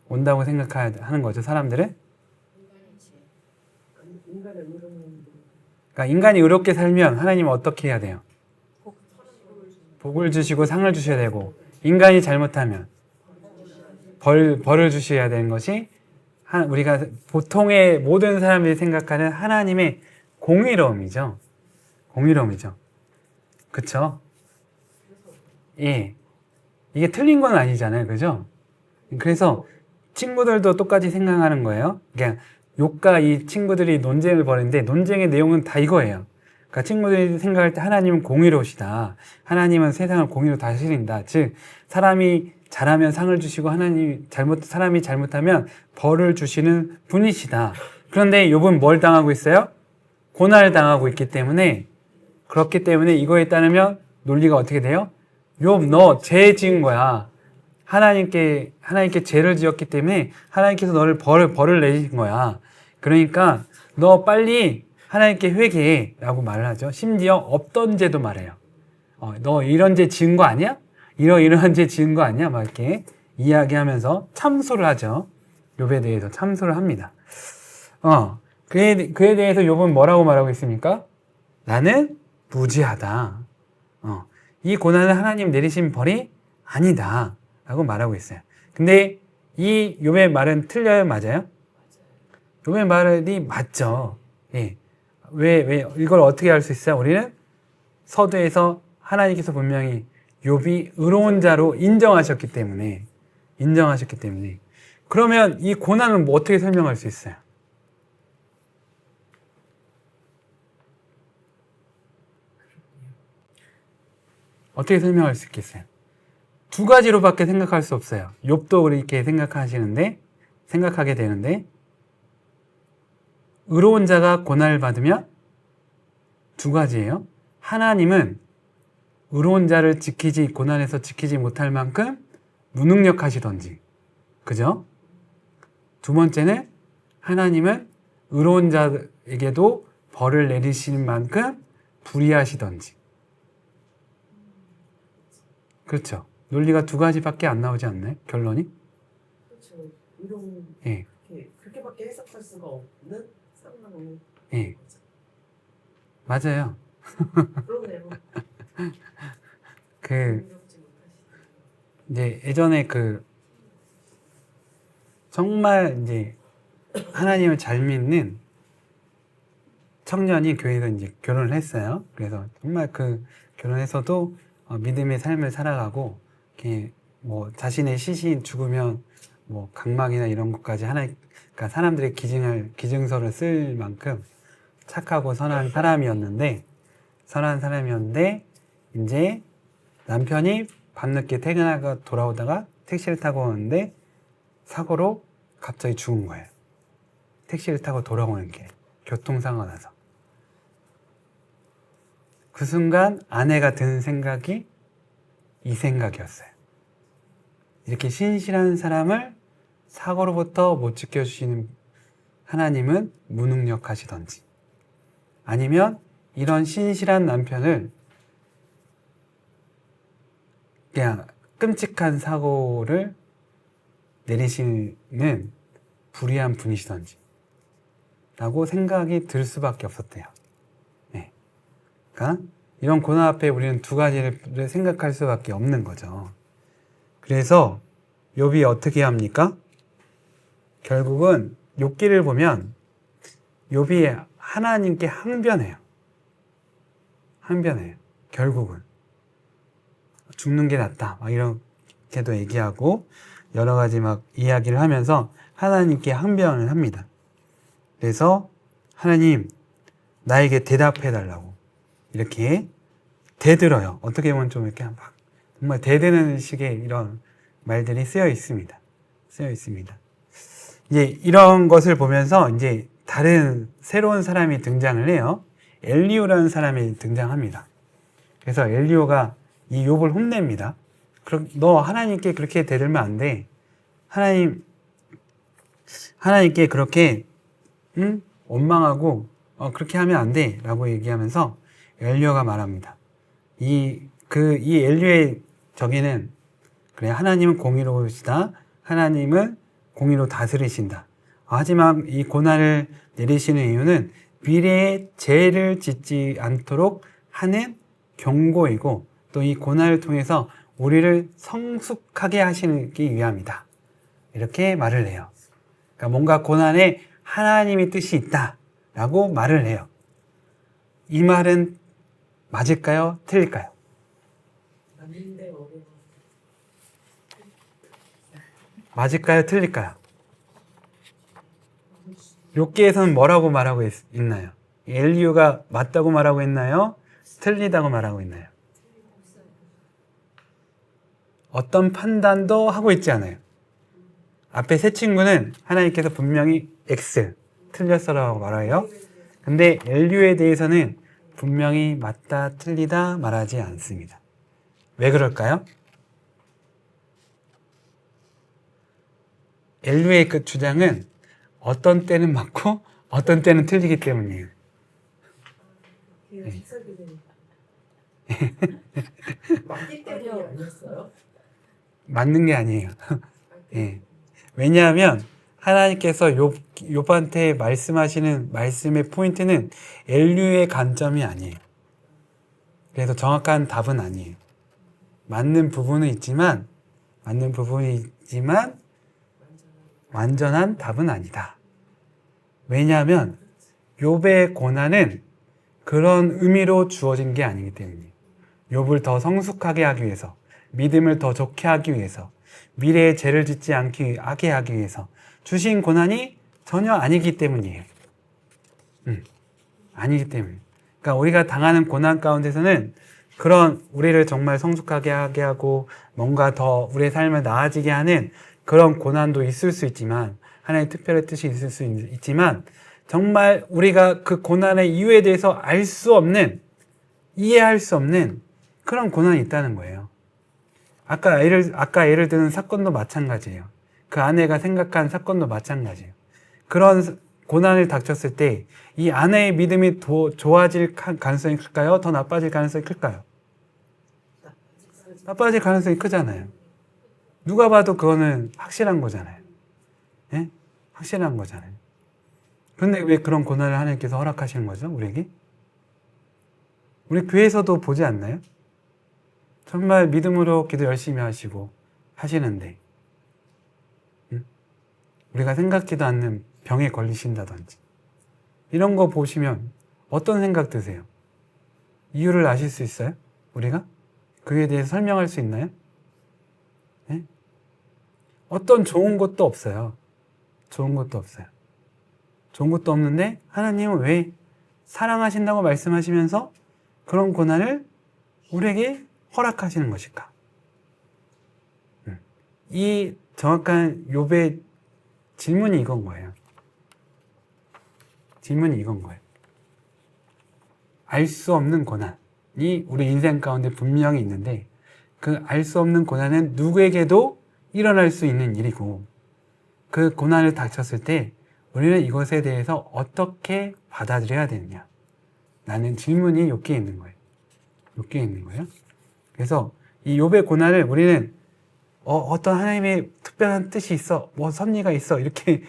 온다고 생각하는 거죠, 사람들은? 그러니까 인간이 의롭게 살면 하나님은 어떻게 해야 돼요? 복을 주시고 상을 주셔야 되고, 인간이 잘못하면 벌을 주셔야 되는 것이 우리가 보통의 모든 사람들이 생각하는 하나님의 공의로움이죠. 공의로움이죠. 그쵸? 예. 이게 틀린 건 아니잖아요. 그죠? 그래서 친구들도 똑같이 생각하는 거예요. 그러니까 욥과 이 친구들이 논쟁을 벌이는데 논쟁의 내용은 다 이거예요. 그러니까 친구들이 생각할 때 하나님은 공의로우시다. 하나님은 세상을 공의로 다스린다. 즉 사람이 잘하면 상을 주시고 사람이 잘못하면 벌을 주시는 분이시다. 그런데 욥은 뭘 당하고 있어요? 고난을 당하고 있기 때문에, 그렇기 때문에 이거에 따르면 논리가 어떻게 돼요? 욥, 너 죄 지은 거야. 하나님께 죄를 지었기 때문에 하나님께서 너를 벌을 내신 거야. 그러니까 너 빨리 하나님께 회개해 라고 말을 하죠. 심지어 없던 죄도 말해요. 너 이런 죄 지은 거 아니야? 이러한 죄 지은 거 아니야? 막 이렇게 이야기하면서 참소를 하죠. 욥에 대해서 참소를 합니다. 그에 대해서 욥은 뭐라고 말하고 있습니까? 나는 무지하다. 이 고난은 하나님 내리신 벌이 아니다. 라고 말하고 있어요. 근데 이 욥의 말은 틀려요? 맞아요? 욥의 말이 맞죠. 예. 왜 이걸 어떻게 알 수 있어요? 우리는 서두에서 하나님께서 분명히 욥이 의로운 자로 인정하셨기 때문에. 그러면 이 고난을 뭐 어떻게 설명할 수 있어요? 어떻게 설명할 수 있겠어요? 두 가지로밖에 생각할 수 없어요. 욥도 그렇게 생각하게 되는데, 의로운 자가 고난을 받으면 두 가지예요. 하나님은 의로운 자를 고난에서 지키지 못할 만큼 무능력하시던지, 그죠? 두 번째는 하나님은 의로운 자에게도 벌을 내리시는 만큼 불의하시던지. 그렇죠. 논리가 두 가지밖에 안 나오지 않나요? 결론이? 그렇죠. 이런 예. 그렇게밖에 해석할 수가 없는 상황을. 예. 맞아요. 그러네요. 그 능력지 못하시는. 이제 예전에 그 정말 이제 하나님을 잘 믿는 청년이 교회에서 이제 결혼을 했어요. 그래서 정말 그 결혼해서도 믿음의 삶을 살아가고, 이렇게 뭐 자신의 시신 죽으면 뭐 각막이나 이런 것까지 그러니까 사람들의 기증서를 쓸 만큼 착하고 선한 사람이었는데, 이제 남편이 밤늦게 퇴근하고 돌아오다가 택시를 타고 오는데 사고로 갑자기 죽은 거예요. 택시를 타고 돌아오는 길, 교통사고가 나서. 그 순간 아내가 든 생각이 이 생각이었어요. 이렇게 신실한 사람을 사고로부터 못 지켜주시는 하나님은 무능력하시던지, 아니면 이런 신실한 남편을 그냥 끔찍한 사고를 내리시는 불의한 분이시던지 라고 생각이 들 수밖에 없었대요. 네. 그러니까 이런 고난 앞에 우리는 두 가지를 생각할 수밖에 없는 거죠. 그래서 욥이 어떻게 합니까? 결국은 욥기를 보면 욥이 하나님께 항변해요. 결국은 죽는 게 낫다 막 이렇게도 얘기하고 여러 가지 막 이야기를 하면서 하나님께 항변을 합니다. 그래서 하나님, 나에게 대답해 달라고 이렇게 대들어요. 어떻게 보면 좀 이렇게 막 정말 대드는 식의 이런 말들이 쓰여 있습니다. 이제 이런 것을 보면서 이제 다른 새로운 사람이 등장을 해요. 엘리후라는 사람이 등장합니다. 그래서 엘리후가 이 욥을 혼냅니다. 그럼 너 하나님께 그렇게 대들면 안 돼. 하나님께 그렇게 원망하고 그렇게 하면 안 돼. 라고 얘기하면서 엘리후가 말합니다. 이 엘리후의 저기는 그래, 하나님은 공의로우시다. 하나님은 공의로 다스리신다. 하지만 이 고난을 내리시는 이유는 미래에 죄를 짓지 않도록 하는 경고이고, 또 이 고난을 통해서 우리를 성숙하게 하시기 위함이다. 이렇게 말을 해요. 그러니까 뭔가 고난에 하나님의 뜻이 있다라고 말을 해요. 이 말은 맞을까요? 틀릴까요? 아닌데 어려워. 맞을까요? 틀릴까요? 욥기에서는 뭐라고 말하고 있나요? 엘리후가 맞다고 말하고 있나요? 틀리다고 말하고 있나요? 어떤 판단도 하고 있지 않아요. 앞에 세 친구는 하나님께서 분명히 X, 틀렸어라고 말해요. 근데 엘리후에 대해서는 분명히 맞다, 틀리다 말하지 않습니다. 왜 그럴까요? 엘리후의 그 주장은 어떤 때는 맞고 어떤 때는 틀리기 때문이에요. 그냥 해석이 되니까. 맞기 때문이 아니었어요? 맞는 게 아니에요. 예. 왜냐하면 하나님께서 욥한테 말씀하시는 말씀의 포인트는 엘리후의 관점이 아니에요. 그래서 정확한 답은 아니에요. 맞는 부분은 있지만 완전한 답은 아니다. 왜냐하면 욥의 고난은 그런 의미로 주어진 게 아니기 때문이에요. 욥을 더 성숙하게 하기 위해서, 믿음을 더 좋게 하기 위해서, 미래에 죄를 짓지 않게 하기 위해서 주신 고난이 전혀 아니기 때문이에요. 아니기 때문에. 그러니까 우리가 당하는 고난 가운데서는 그런 우리를 정말 성숙하게 하게 하고 뭔가 더 우리의 삶을 나아지게 하는 그런 고난도 있을 수 있지만, 하나님의 특별한 뜻이 있을 수 있지만, 정말 우리가 그 고난의 이유에 대해서 알 수 없는, 이해할 수 없는 그런 고난이 있다는 거예요. 아까 예를 드는 사건도 마찬가지예요. 그 아내가 생각한 사건도 마찬가지예요. 그런 고난을 닥쳤을 때 이 아내의 믿음이 더 좋아질 가능성이 클까요? 더 나빠질 가능성이 클까요? 나빠질 가능성이 크잖아요. 누가 봐도 그거는 확실한 거잖아요. 예? 확실한 거잖아요. 그런데 왜 그런 고난을 하나님께서 허락하시는 거죠? 우리에게? 우리 교회에서도 보지 않나요? 정말 믿음으로 기도 열심히 하시고 하시는데 우리가 생각지도 않는 병에 걸리신다든지 이런 거 보시면 어떤 생각 드세요? 이유를 아실 수 있어요? 우리가? 그에 대해서 설명할 수 있나요? 네? 어떤 좋은 것도 없어요. 좋은 것도 없어요. 좋은 것도 없는데 하나님은 왜 사랑하신다고 말씀하시면서 그런 고난을 우리에게 허락하시는 것일까? 이 정확한 욥의 질문이 이건 거예요. 질문이 이건 거예요. 알 수 없는 고난이 우리 인생 가운데 분명히 있는데 그 알 수 없는 고난은 누구에게도 일어날 수 있는 일이고 그 고난을 닥쳤을 때 우리는 이것에 대해서 어떻게 받아들여야 되느냐 라는 질문이 여기에 있는 거예요. 여기에 있는 거예요. 그래서 이 욥의 고난을 우리는 어떤 하나님의 특별한 뜻이 있어, 뭐 섭리가 있어 이렇게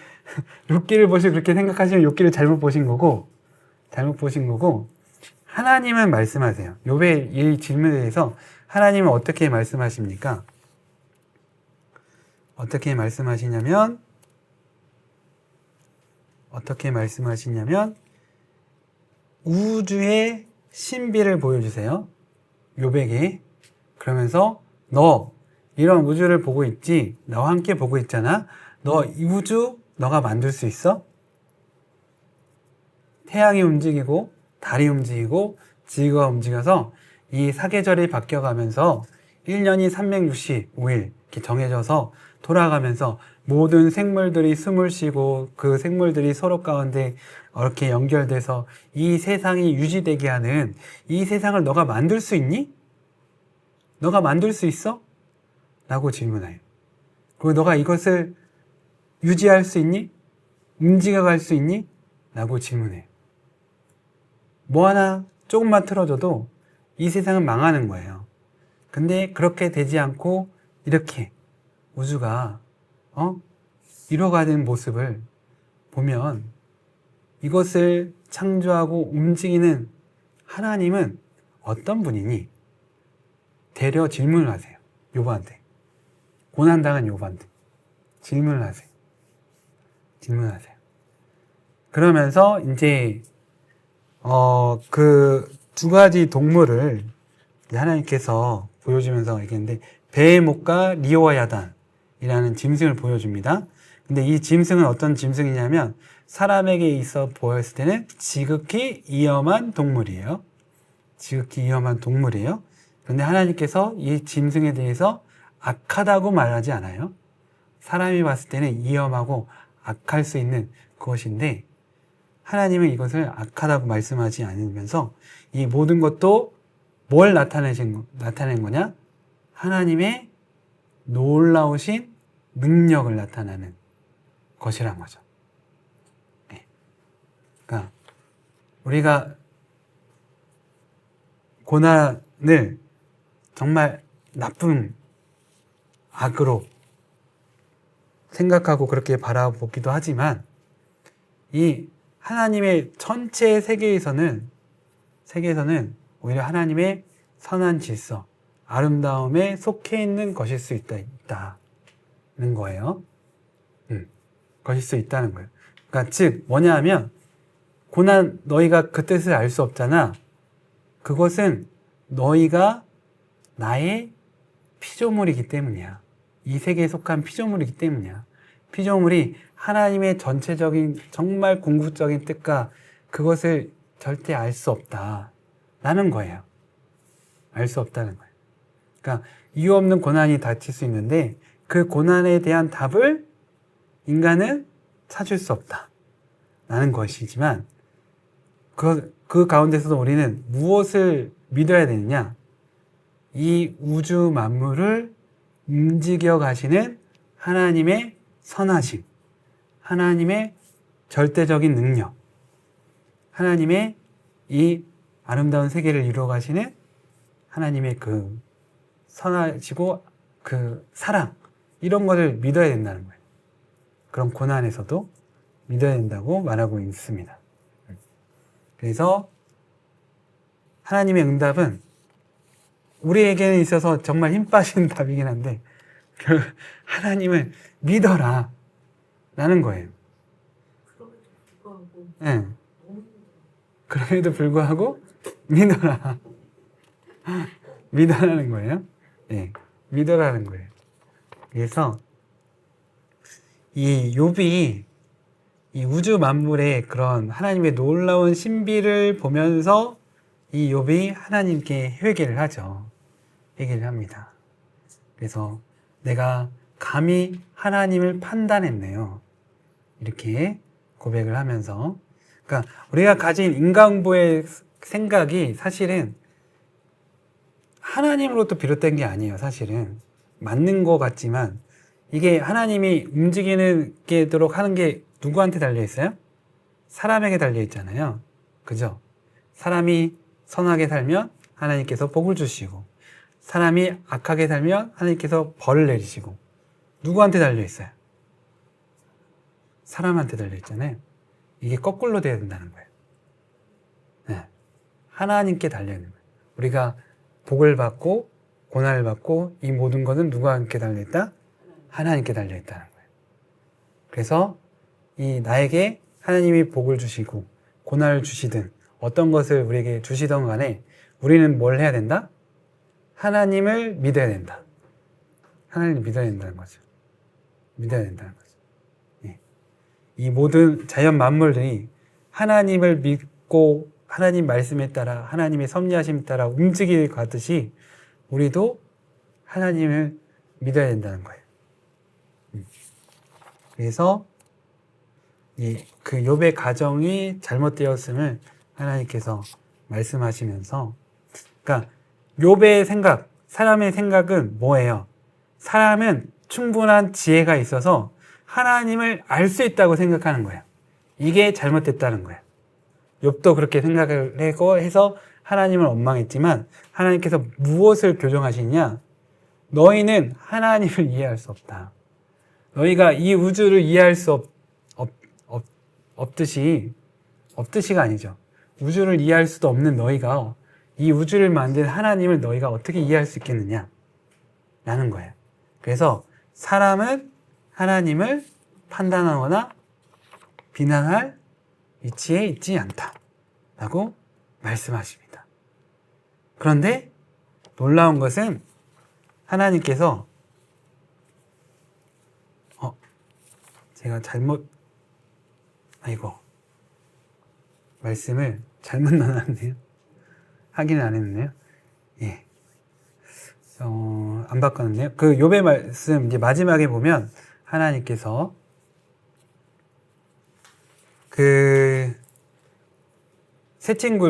욥기를 보시고 그렇게 생각하시면 욥기를 잘못 보신 거고 하나님은 말씀하세요. 욥의 이 질문에 대해서 하나님은 어떻게 말씀하십니까? 어떻게 말씀하시냐면 우주의 신비를 보여주세요. 욥에게. 그러면서 너 이런 우주를 보고 있지? 나와 함께 보고 있잖아? 너 이 우주 너가 만들 수 있어? 태양이 움직이고 달이 움직이고 지구가 움직여서 이 사계절이 바뀌어가면서 1년이 365일 이렇게 정해져서 돌아가면서 모든 생물들이 숨을 쉬고 그 생물들이 서로 가운데 이렇게 연결돼서 이 세상이 유지되게 하는 이 세상을 너가 만들 수 있니? 너가 만들 수 있어? 라고 질문해요. 그리고 너가 이것을 유지할 수 있니? 움직여갈 수 있니? 라고 질문해요. 뭐 하나 조금만 틀어줘도 이 세상은 망하는 거예요. 근데 그렇게 되지 않고 이렇게 우주가 이뤄가는 모습을 보면 이것을 창조하고 움직이는 하나님은 어떤 분이니? 되려 질문을 하세요. 욥한테. 고난당한 욥한테. 질문을 하세요. 그러면서 이제 그 두 가지 동물을 하나님께서 보여주면서 얘기했는데 베헤못과 리오야단이라는 짐승을 보여줍니다. 근데 이 짐승은 어떤 짐승이냐면 사람에게 있어 보였을 때는 지극히 위험한 동물이에요. 그런데 하나님께서 이 짐승에 대해서 악하다고 말하지 않아요. 사람이 봤을 때는 위험하고 악할 수 있는 그것인데 하나님은 이것을 악하다고 말씀하지 않으면서 이 모든 것도 뭘 나타낸 거냐? 하나님의 놀라우신 능력을 나타내는 것이란 거죠. 네. 그러니까 우리가 고난을 정말 나쁜 악으로 생각하고 그렇게 바라보기도 하지만 이 하나님의 전체 세계에서는 오히려 하나님의 선한 질서, 아름다움에 속해 있는 것일 수 있다는 거예요. 것일 수 있다는 거예요. 그러니까 즉 뭐냐 하면 고난 너희가 그 뜻을 알 수 없잖아. 그것은 너희가 나의 피조물이기 때문이야. 이 세계에 속한 피조물이기 때문이야. 피조물이 하나님의 전체적인 정말 궁극적인 뜻과 그것을 절대 알 수 없다라는 거예요. 알 수 없다는 거예요. 그러니까 이유 없는 고난이 닥칠 수 있는데 그 고난에 대한 답을 인간은 찾을 수 없다라는 것이지만 그 가운데서도 우리는 무엇을 믿어야 되느냐? 이 우주 만물을 움직여 가시는 하나님의 선하심, 하나님의 절대적인 능력, 하나님의 이 아름다운 세계를 이루어 가시는 하나님의 그 선하시고 그 사랑, 이런 것을 믿어야 된다는 거예요. 그런 고난에서도 믿어야 된다고 말하고 있습니다. 그래서 하나님의 응답은 우리에게는 있어서 정말 힘 빠진 답이긴 한데 하나님을 믿어라 라는 거예요. 네. 그럼에도 불구하고 믿어라. 믿어라는 거예요. 네. 믿어라는 거예요. 그래서 이 욥이 이 우주 만물의 그런 하나님의 놀라운 신비를 보면서 이 욥이 하나님께 회개를 하죠. 회개를 합니다. 그래서 내가 감히 하나님을 판단했네요. 이렇게 고백을 하면서, 그러니까 우리가 가진 인간부의 생각이 사실은 하나님으로부터 비롯된 게 아니에요. 사실은 맞는 것 같지만 이게 하나님이 움직이도록 하는 게 누구한테 달려 있어요? 사람에게 달려 있잖아요. 그죠? 사람이 선하게 살면 하나님께서 복을 주시고, 사람이 악하게 살면 하나님께서 벌을 내리시고, 누구한테 달려 있어요? 사람한테 달려 있잖아요. 이게 거꾸로 돼야 된다는 거예요. 네. 하나님께 달려 있는 거예요. 우리가 복을 받고 고난을 받고 이 모든 것은 누구한테 달려 있다? 하나님께 달려 있다는 거예요. 그래서 이 나에게 하나님이 복을 주시고 고난을 주시든 어떤 것을 우리에게 주시던 간에 우리는 뭘 해야 된다? 하나님을 믿어야 된다. 하나님을 믿어야 된다는 거죠. 믿어야 된다는 거죠. 예. 이 모든 자연 만물들이 하나님을 믿고 하나님 말씀에 따라 하나님의 섭리하심에 따라 움직일 가듯이 우리도 하나님을 믿어야 된다는 거예요. 그래서 그 욥의 가정이 잘못되었음을 하나님께서 말씀하시면서, 그러니까 욥의 생각, 사람의 생각은 뭐예요? 사람은 충분한 지혜가 있어서 하나님을 알 수 있다고 생각하는 거예요. 이게 잘못됐다는 거예요. 욥도 그렇게 생각을 해서 하나님을 원망했지만 하나님께서 무엇을 교정하시냐? 너희는 하나님을 이해할 수 없다. 너희가 이 우주를 이해할 수 없듯이가 아니죠. 우주를 이해할 수도 없는 너희가 이 우주를 만든 하나님을 너희가 어떻게 이해할 수 있겠느냐? 라는 거예요. 그래서 사람은 하나님을 판단하거나 비난할 위치에 있지 않다. 라고 말씀하십니다. 그런데 놀라운 것은 하나님께서 제가 말씀을 잘못 넣어놨네요. 확인을 안 했네요. 예. 안 바꿨네요. 그 욥의 말씀 이제 마지막에 보면 하나님께서 그 새 친구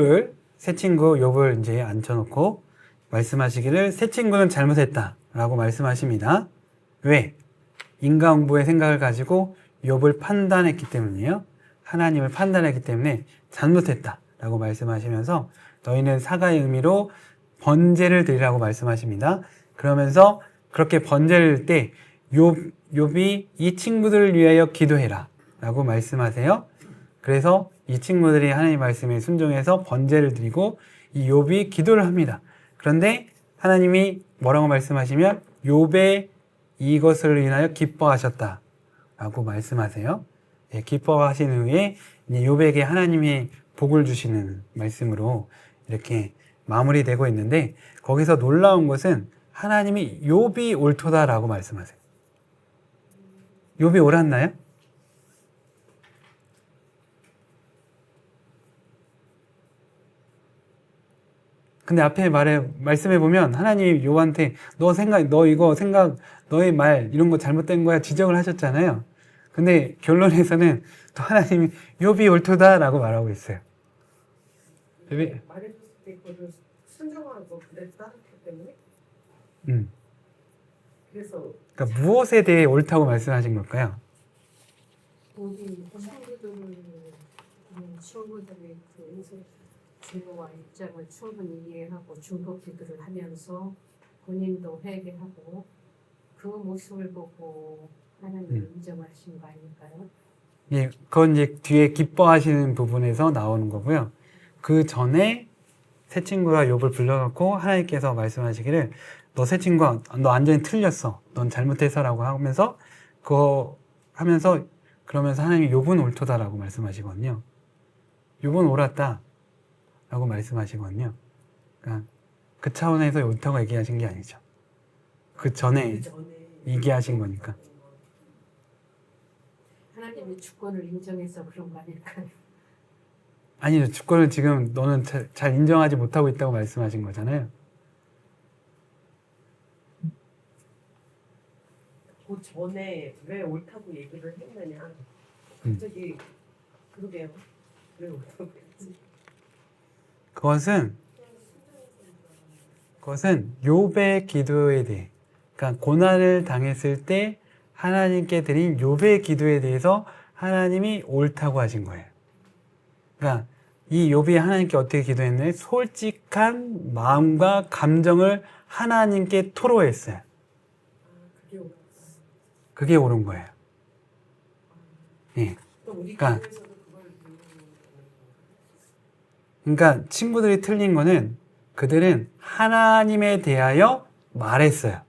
욥을 이제 앉혀놓고 말씀하시기를 새 친구는 잘못했다라고 말씀하십니다. 왜? 인간부의 생각을 가지고 욥을 판단했기 때문이에요. 하나님을 판단했기 때문에 잘못했다라고 말씀하시면서 너희는 사과의 의미로 번제를 드리라고 말씀하십니다. 그러면서 그렇게 번제를 때 욥이 이 친구들을 위하여 기도해라 라고 말씀하세요. 그래서 이 친구들이 하나님 말씀에 순종해서 번제를 드리고 이 욥이 기도를 합니다. 그런데 하나님이 뭐라고 말씀하시면 욥의 이것을 인하여 기뻐하셨다 라고 말씀하세요. 예, 기뻐하신 후에 욥에게 하나님의 복을 주시는 말씀으로 이렇게 마무리되고 있는데, 거기서 놀라운 것은 하나님이 욥이 옳도다라고 말씀하세요. 욥이 옳았나요? 근데 앞에 말씀해 보면 하나님이 욥한테 너의 말 이런 거 잘못된 거야 지적을 하셨잖아요. 근데 결론에서는 또 하나님이 욥이 옳도다라고 말하고 있어요. 말해줬을 때 그거를 순종하고 그대로 따랐기 때문에. 그래서 그러니까 무엇에 대해 옳다고 말씀하신 걸까요? 우리 친구들의 그 진로와 입장을 충분히 이해하고 중보 기도를 하면서 본인도 회개하고 그 모습을 보고 하나님을 인정하신 거 아닐까요? 예, 그건 이제 뒤에 기뻐하시는 부분에서 나오는 거고요. 그 전에 새 친구가 욥을 불러놓고 하나님께서 말씀하시기를 너 새 친구야, 너 완전히 틀렸어. 넌 잘못해서라고 하면서 그거 하면서 그러면서 하나님이 욥은 옳도다라고 말씀하시거든요. 욥은 옳았다 라고 말씀하시거든요. 그러니까 그 차원에서 옳다고 얘기하신 게 아니죠. 그 전에 얘기하신 거니까. 하나님의 주권을 인정해서 그런 거 아닐까요? 아니죠. 주권을 지금 너는 잘 인정하지 못하고 있다고 말씀하신 거잖아요. 그 전에 왜 옳다고 얘기를 했느냐. 갑자기 그러게요. 왜 옳다고 했지? 그것은 욥의 기도에 대해, 그러니까 고난을 당했을 때 하나님께 드린 욥의 기도에 대해서 하나님이 옳다고 하신 거예요. 그러니까 이 욥이 하나님께 어떻게 기도했냐면 솔직한 마음과 감정을 하나님께 토로했어요. 그게 옳다. 그게 옳은 거예요. 예. 또 우리 그러니까 교회에서도 그걸 그러니까 친구들이 틀린 거는 그들은 하나님에 대하여 말했어요.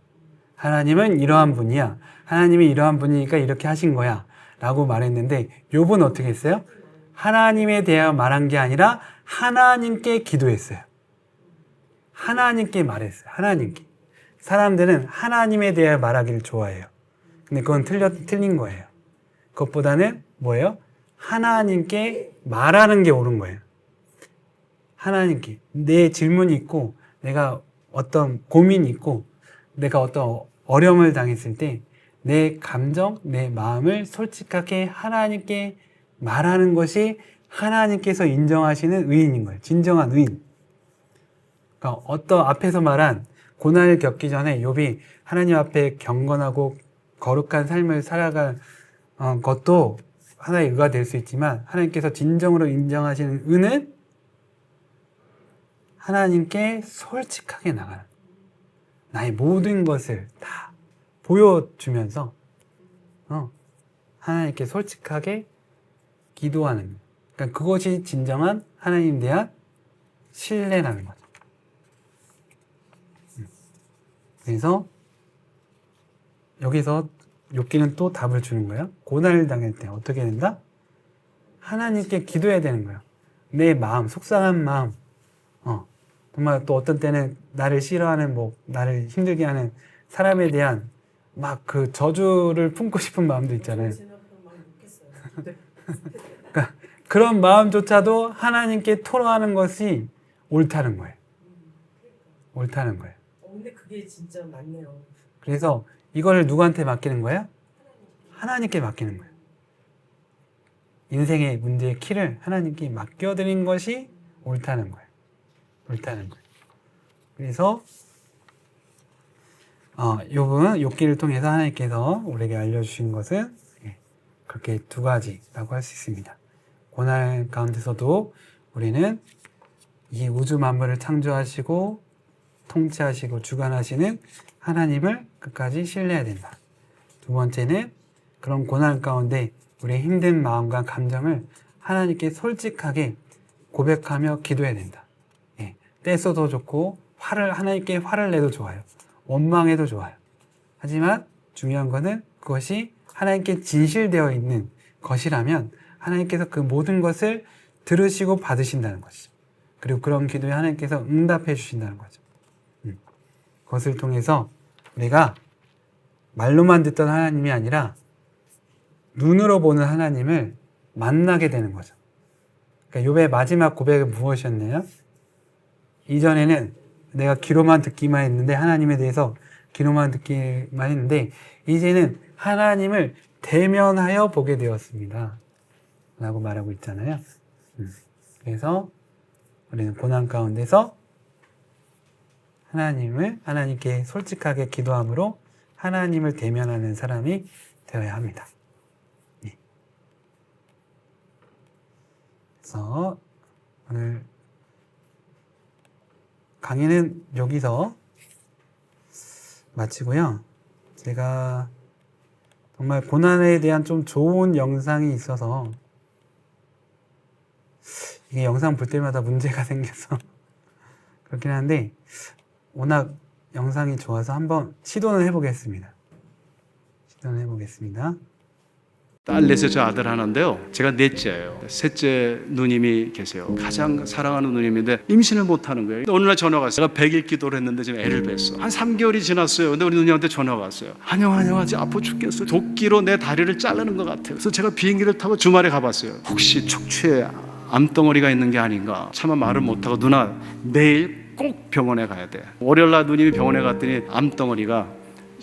하나님은 이러한 분이야. 하나님이 이러한 분이니까 이렇게 하신 거야. 라고 말했는데 욥은 어떻게 했어요? 하나님에 대하여 말한 게 아니라 하나님께 기도했어요. 하나님께 말했어요. 하나님께. 사람들은 하나님에 대하여 말하기를 좋아해요. 근데 그건 틀린 거예요. 그것보다는 뭐예요? 하나님께 말하는 게 옳은 거예요. 하나님께 내 질문이 있고 내가 어떤 고민이 있고 내가 어떤 어려움을 당했을 때 내 감정, 내 마음을 솔직하게 하나님께 말하는 것이 하나님께서 인정하시는 의인인 거예요. 진정한 의인. 그러니까 어떤 앞에서 말한 고난을 겪기 전에 욥이 하나님 앞에 경건하고 거룩한 삶을 살아간 것도 하나의 의가 될 수 있지만 하나님께서 진정으로 인정하시는 의는 하나님께 솔직하게 나가는 나의 모든 것을 다 보여주면서 하나님께 솔직하게 기도하는, 그러니까 그것이 진정한 하나님에 대한 신뢰라는 거죠. 그래서 여기서 욥기는 또 답을 주는 거예요. 고난을 당할 때 어떻게 된다? 하나님께 기도해야 되는 거예요. 내 마음, 속상한 마음, 정말 또 어떤 때는 나를 싫어하는, 나를 힘들게 하는 사람에 대한 막 그 저주를 품고 싶은 마음도 있잖아요. 그러니까 그런 마음조차도 하나님께 토로하는 것이 옳다는 거예요. 옳다는 거예요. 근데 그게 진짜 맞네요. 그래서 이거를 누구한테 맡기는 거예요? 하나님께 맡기는 거예요. 인생의 문제의 키를 하나님께 맡겨드린 것이 옳다는 거예요. 옳다는 거예요. 그래서 욥은 욥기를 통해서 하나님께서 우리에게 알려주신 것은 그렇게 두 가지라고 할 수 있습니다. 고난 가운데서도 우리는 이 우주 만물을 창조하시고 통치하시고 주관하시는 하나님을 끝까지 신뢰해야 된다. 두 번째는 그런 고난 가운데 우리의 힘든 마음과 감정을 하나님께 솔직하게 고백하며 기도해야 된다. 떼써도 좋고 하나님께 화를 내도 좋아요. 원망해도 좋아요. 하지만 중요한 것은 그것이 하나님께 진실되어 있는 것이라면 하나님께서 그 모든 것을 들으시고 받으신다는 것이죠. 그리고 그런 기도에 하나님께서 응답해 주신다는 거죠. 그것을 통해서 우리가 말로만 듣던 하나님이 아니라 눈으로 보는 하나님을 만나게 되는 거죠. 그러니까 욥의 마지막 고백은 무엇이었나요? 이전에는 내가 귀로만 듣기만 했는데 하나님에 대해서 귀로만 듣기만 했는데 이제는 하나님을 대면하여 보게 되었습니다. 라고 말하고 있잖아요. 그래서 우리는 고난 가운데서 하나님께 솔직하게 기도함으로 하나님을 대면하는 사람이 되어야 합니다. 그래서 오늘 강의는 여기서 마치고요. 제가 정말 고난에 대한 좀 좋은 영상이 있어서 이게 영상 볼 때마다 문제가 생겨서 그렇긴 한데 워낙 영상이 좋아서 한번 시도는 해보겠습니다. 딸 넷에 저 아들 하나인데요. 제가 넷째예요. 셋째 누님이 계세요. 가장 사랑하는 누님인데 임신을 못하는 거예요. 어느 날 전화가 왔어요. 제가 100일 기도를 했는데 지금 애를 뱄어. 한 3개월이 지났어요. 근데 우리 누님한테 전화가 왔어요. 한영아 지금 아파 죽겠어. 도끼로 내 다리를 자르는 것 같아요. 그래서 제가 비행기를 타고 주말에 가봤어요. 혹시 척추에 암덩어리가 있는 게 아닌가. 차마 말을 못하고 누나 내일 꼭 병원에 가야 돼. 월요일 날 누님이 병원에 갔더니 암덩어리가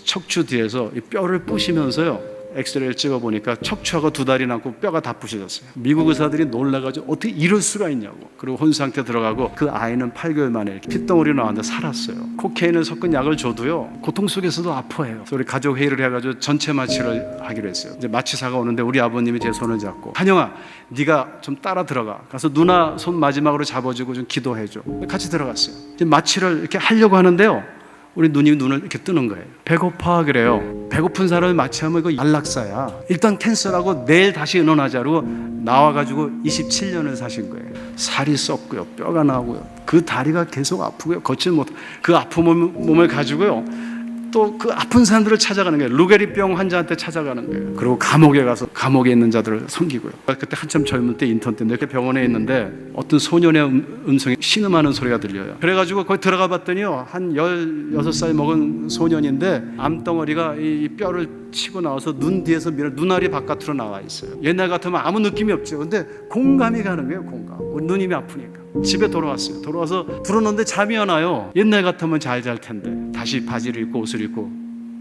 척추 뒤에서 이 뼈를 부시면서요. 엑스레이를 찍어보니까 척추하고 두 다리 남고 뼈가 다 부셔졌어요. 미국 의사들이 놀라가지고 어떻게 이럴 수가 있냐고. 그리고 혼수상태 들어가고 그 아이는 8개월 만에 이렇게 핏덩어리 나왔는데 살았어요. 코케인을 섞은 약을 줘도요. 고통 속에서도 아파해요. 그래서 우리 가족 회의를 해가지고 전체 마취를 하기로 했어요. 이제 마취사가 오는데 우리 아버님이 제 손을 잡고 한영아 네가 좀 따라 들어가. 가서 누나 손 마지막으로 잡아주고 좀 기도해줘. 같이 들어갔어요. 이제 마취를 이렇게 하려고 하는데요. 우리 누님이 눈을 이렇게 뜨는 거예요. 배고파 그래요. 배고픈 사람을 마취하면 이거 안락사야. 일단 캔슬하고 내일 다시 의논하자고 나와가지고 27년을 사신 거예요. 살이 썩고요, 뼈가 나오고요, 그 다리가 계속 아프고요, 걷질 못. 그 아픈 몸을 가지고요. 또 그 아픈 사람들을 찾아가는 거예요. 루게리병 환자한테 찾아가는 거예요. 그리고 감옥에 가서 감옥에 있는 자들을 섬기고요. 그때 한참 젊을 때 인턴 때 이렇게 병원에 있는데 어떤 소년의 음성이 신음하는 소리가 들려요. 그래가지고 거기 들어가 봤더니요, 한 16살 먹은 소년인데 암덩어리가 이 뼈를 치고 나와서 눈 뒤에서 눈알이 바깥으로 나와 있어요. 옛날 같으면 아무 느낌이 없죠. 근데 공감이 가는 거예요. 공감. 우리 누님이 아프니까 집에 돌아왔어요. 돌아와서 불었는데 잠이 안 와요. 옛날 같으면 잘 잘 텐데. 다시 바지를 입고 옷을 입고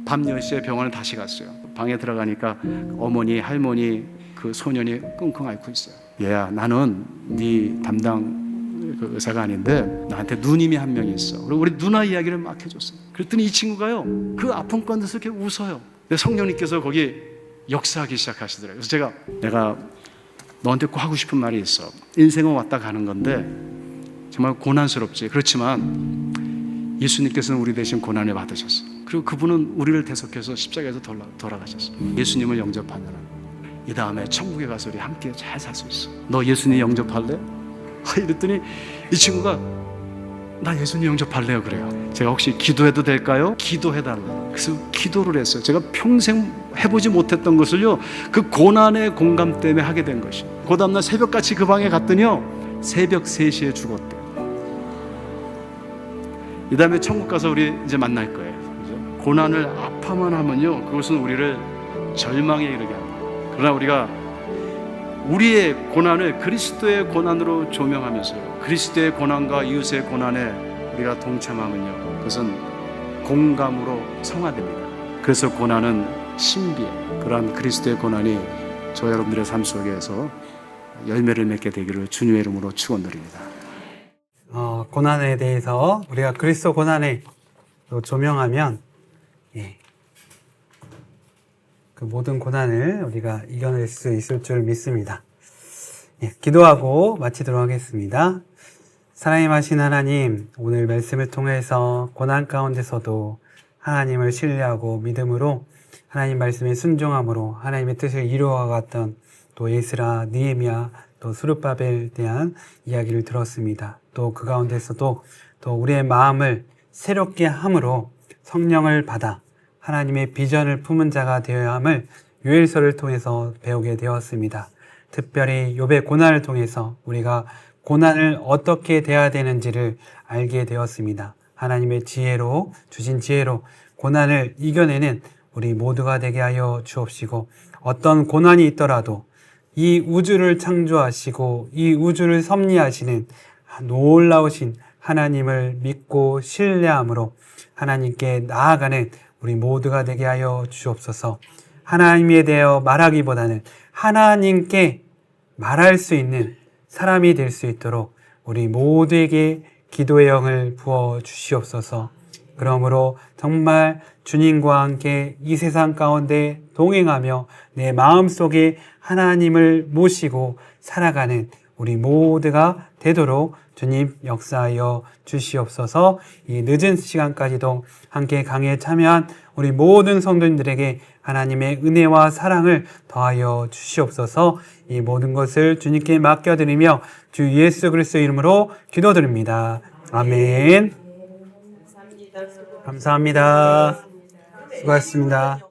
밤 10시에 병원에 다시 갔어요. 방에 들어가니까 어머니 할머니 그 소년이 끙끙 앓고 있어요. 얘야, 나는 네 담당 그 의사가 아닌데 나한테 누님이 한 명이 있어. 그리고 우리 누나 이야기를 막 해줬어요. 그랬더니 이 친구가요, 그 아픈 가운데서 이렇게 웃어요. 근데 성령님께서 거기 역사하기 시작하시더라고요. 그래서 내가 너한테 꼭 하고 싶은 말이 있어. 인생은 왔다 가는 건데 정말 고난스럽지. 그렇지만 예수님께서는 우리 대신 고난을 받으셨어. 그리고 그분은 우리를 대속해서 십자가에서 돌아가셨어. 예수님을 영접하면 이 다음에 천국에 가서 우리 함께 잘 살 수 있어. 너 예수님 영접할래? 이랬더니 이 친구가 나 예수님 영접할래요 그래요. 제가 혹시 기도해도 될까요? 기도해달래요. 그래서 기도를 했어요. 제가 평생 해보지 못했던 것을요, 그 고난의 공감 때문에 하게 된 것이에요. 그 다음날 새벽같이 그 방에 갔더니요, 새벽 3시에 죽었대요. 이 다음에 천국 가서 우리 이제 만날 거예요. 그죠? 고난을 아파만 하면요, 그것은 우리를 절망에 이르게 합니다. 그러나 우리가 우리의 고난을 그리스도의 고난으로 조명하면서요, 그리스도의 고난과 이웃의 고난에 우리가 동참하면요, 그것은 공감으로 성화됩니다. 그래서 고난은 신비예요. 그러한 그리스도의 고난이 저 여러분들의 삶 속에서 열매를 맺게 되기를 주님의 이름으로 축원드립니다. 고난에 대해서 우리가 그리스도 고난에 조명하면 그 모든 고난을 우리가 이겨낼 수 있을 줄 믿습니다. 기도하고 마치도록 하겠습니다. 사랑하신 하나님, 오늘 말씀을 통해서 고난 가운데서도 하나님을 신뢰하고 믿음으로 하나님 말씀에 순종함으로 하나님의 뜻을 이루어갔던 또 에스라, 느헤미야, 또 스룹바벨에 대한 이야기를 들었습니다. 또 그 가운데서도 또 우리의 마음을 새롭게 함으로 성령을 받아 하나님의 비전을 품은 자가 되어야 함을 요엘서를 통해서 배우게 되었습니다. 특별히 욥의 고난을 통해서 우리가 고난을 어떻게 대해야 되는지를 알게 되었습니다. 하나님의 지혜로 주신 지혜로 고난을 이겨내는 우리 모두가 되게 하여 주옵시고, 어떤 고난이 있더라도 이 우주를 창조하시고 이 우주를 섭리하시는 놀라우신 하나님을 믿고 신뢰함으로 하나님께 나아가는 우리 모두가 되게 하여 주옵소서. 하나님에 대하여 말하기보다는 하나님께 말할 수 있는 사람이 될 수 있도록 우리 모두에게 기도의 영을 부어 주시옵소서. 그러므로 정말 주님과 함께 이 세상 가운데 동행하며 내 마음속에 하나님을 모시고 살아가는 우리 모두가 되도록 주님 역사하여 주시옵소서. 이 늦은 시간까지도 함께 강의에 참여한 우리 모든 성도님들에게 하나님의 은혜와 사랑을 더하여 주시옵소서. 이 모든 것을 주님께 맡겨드리며 주 예수 그리스도 이름으로 기도드립니다. 아멘. 감사합니다. 감사합니다. 수고하셨습니다.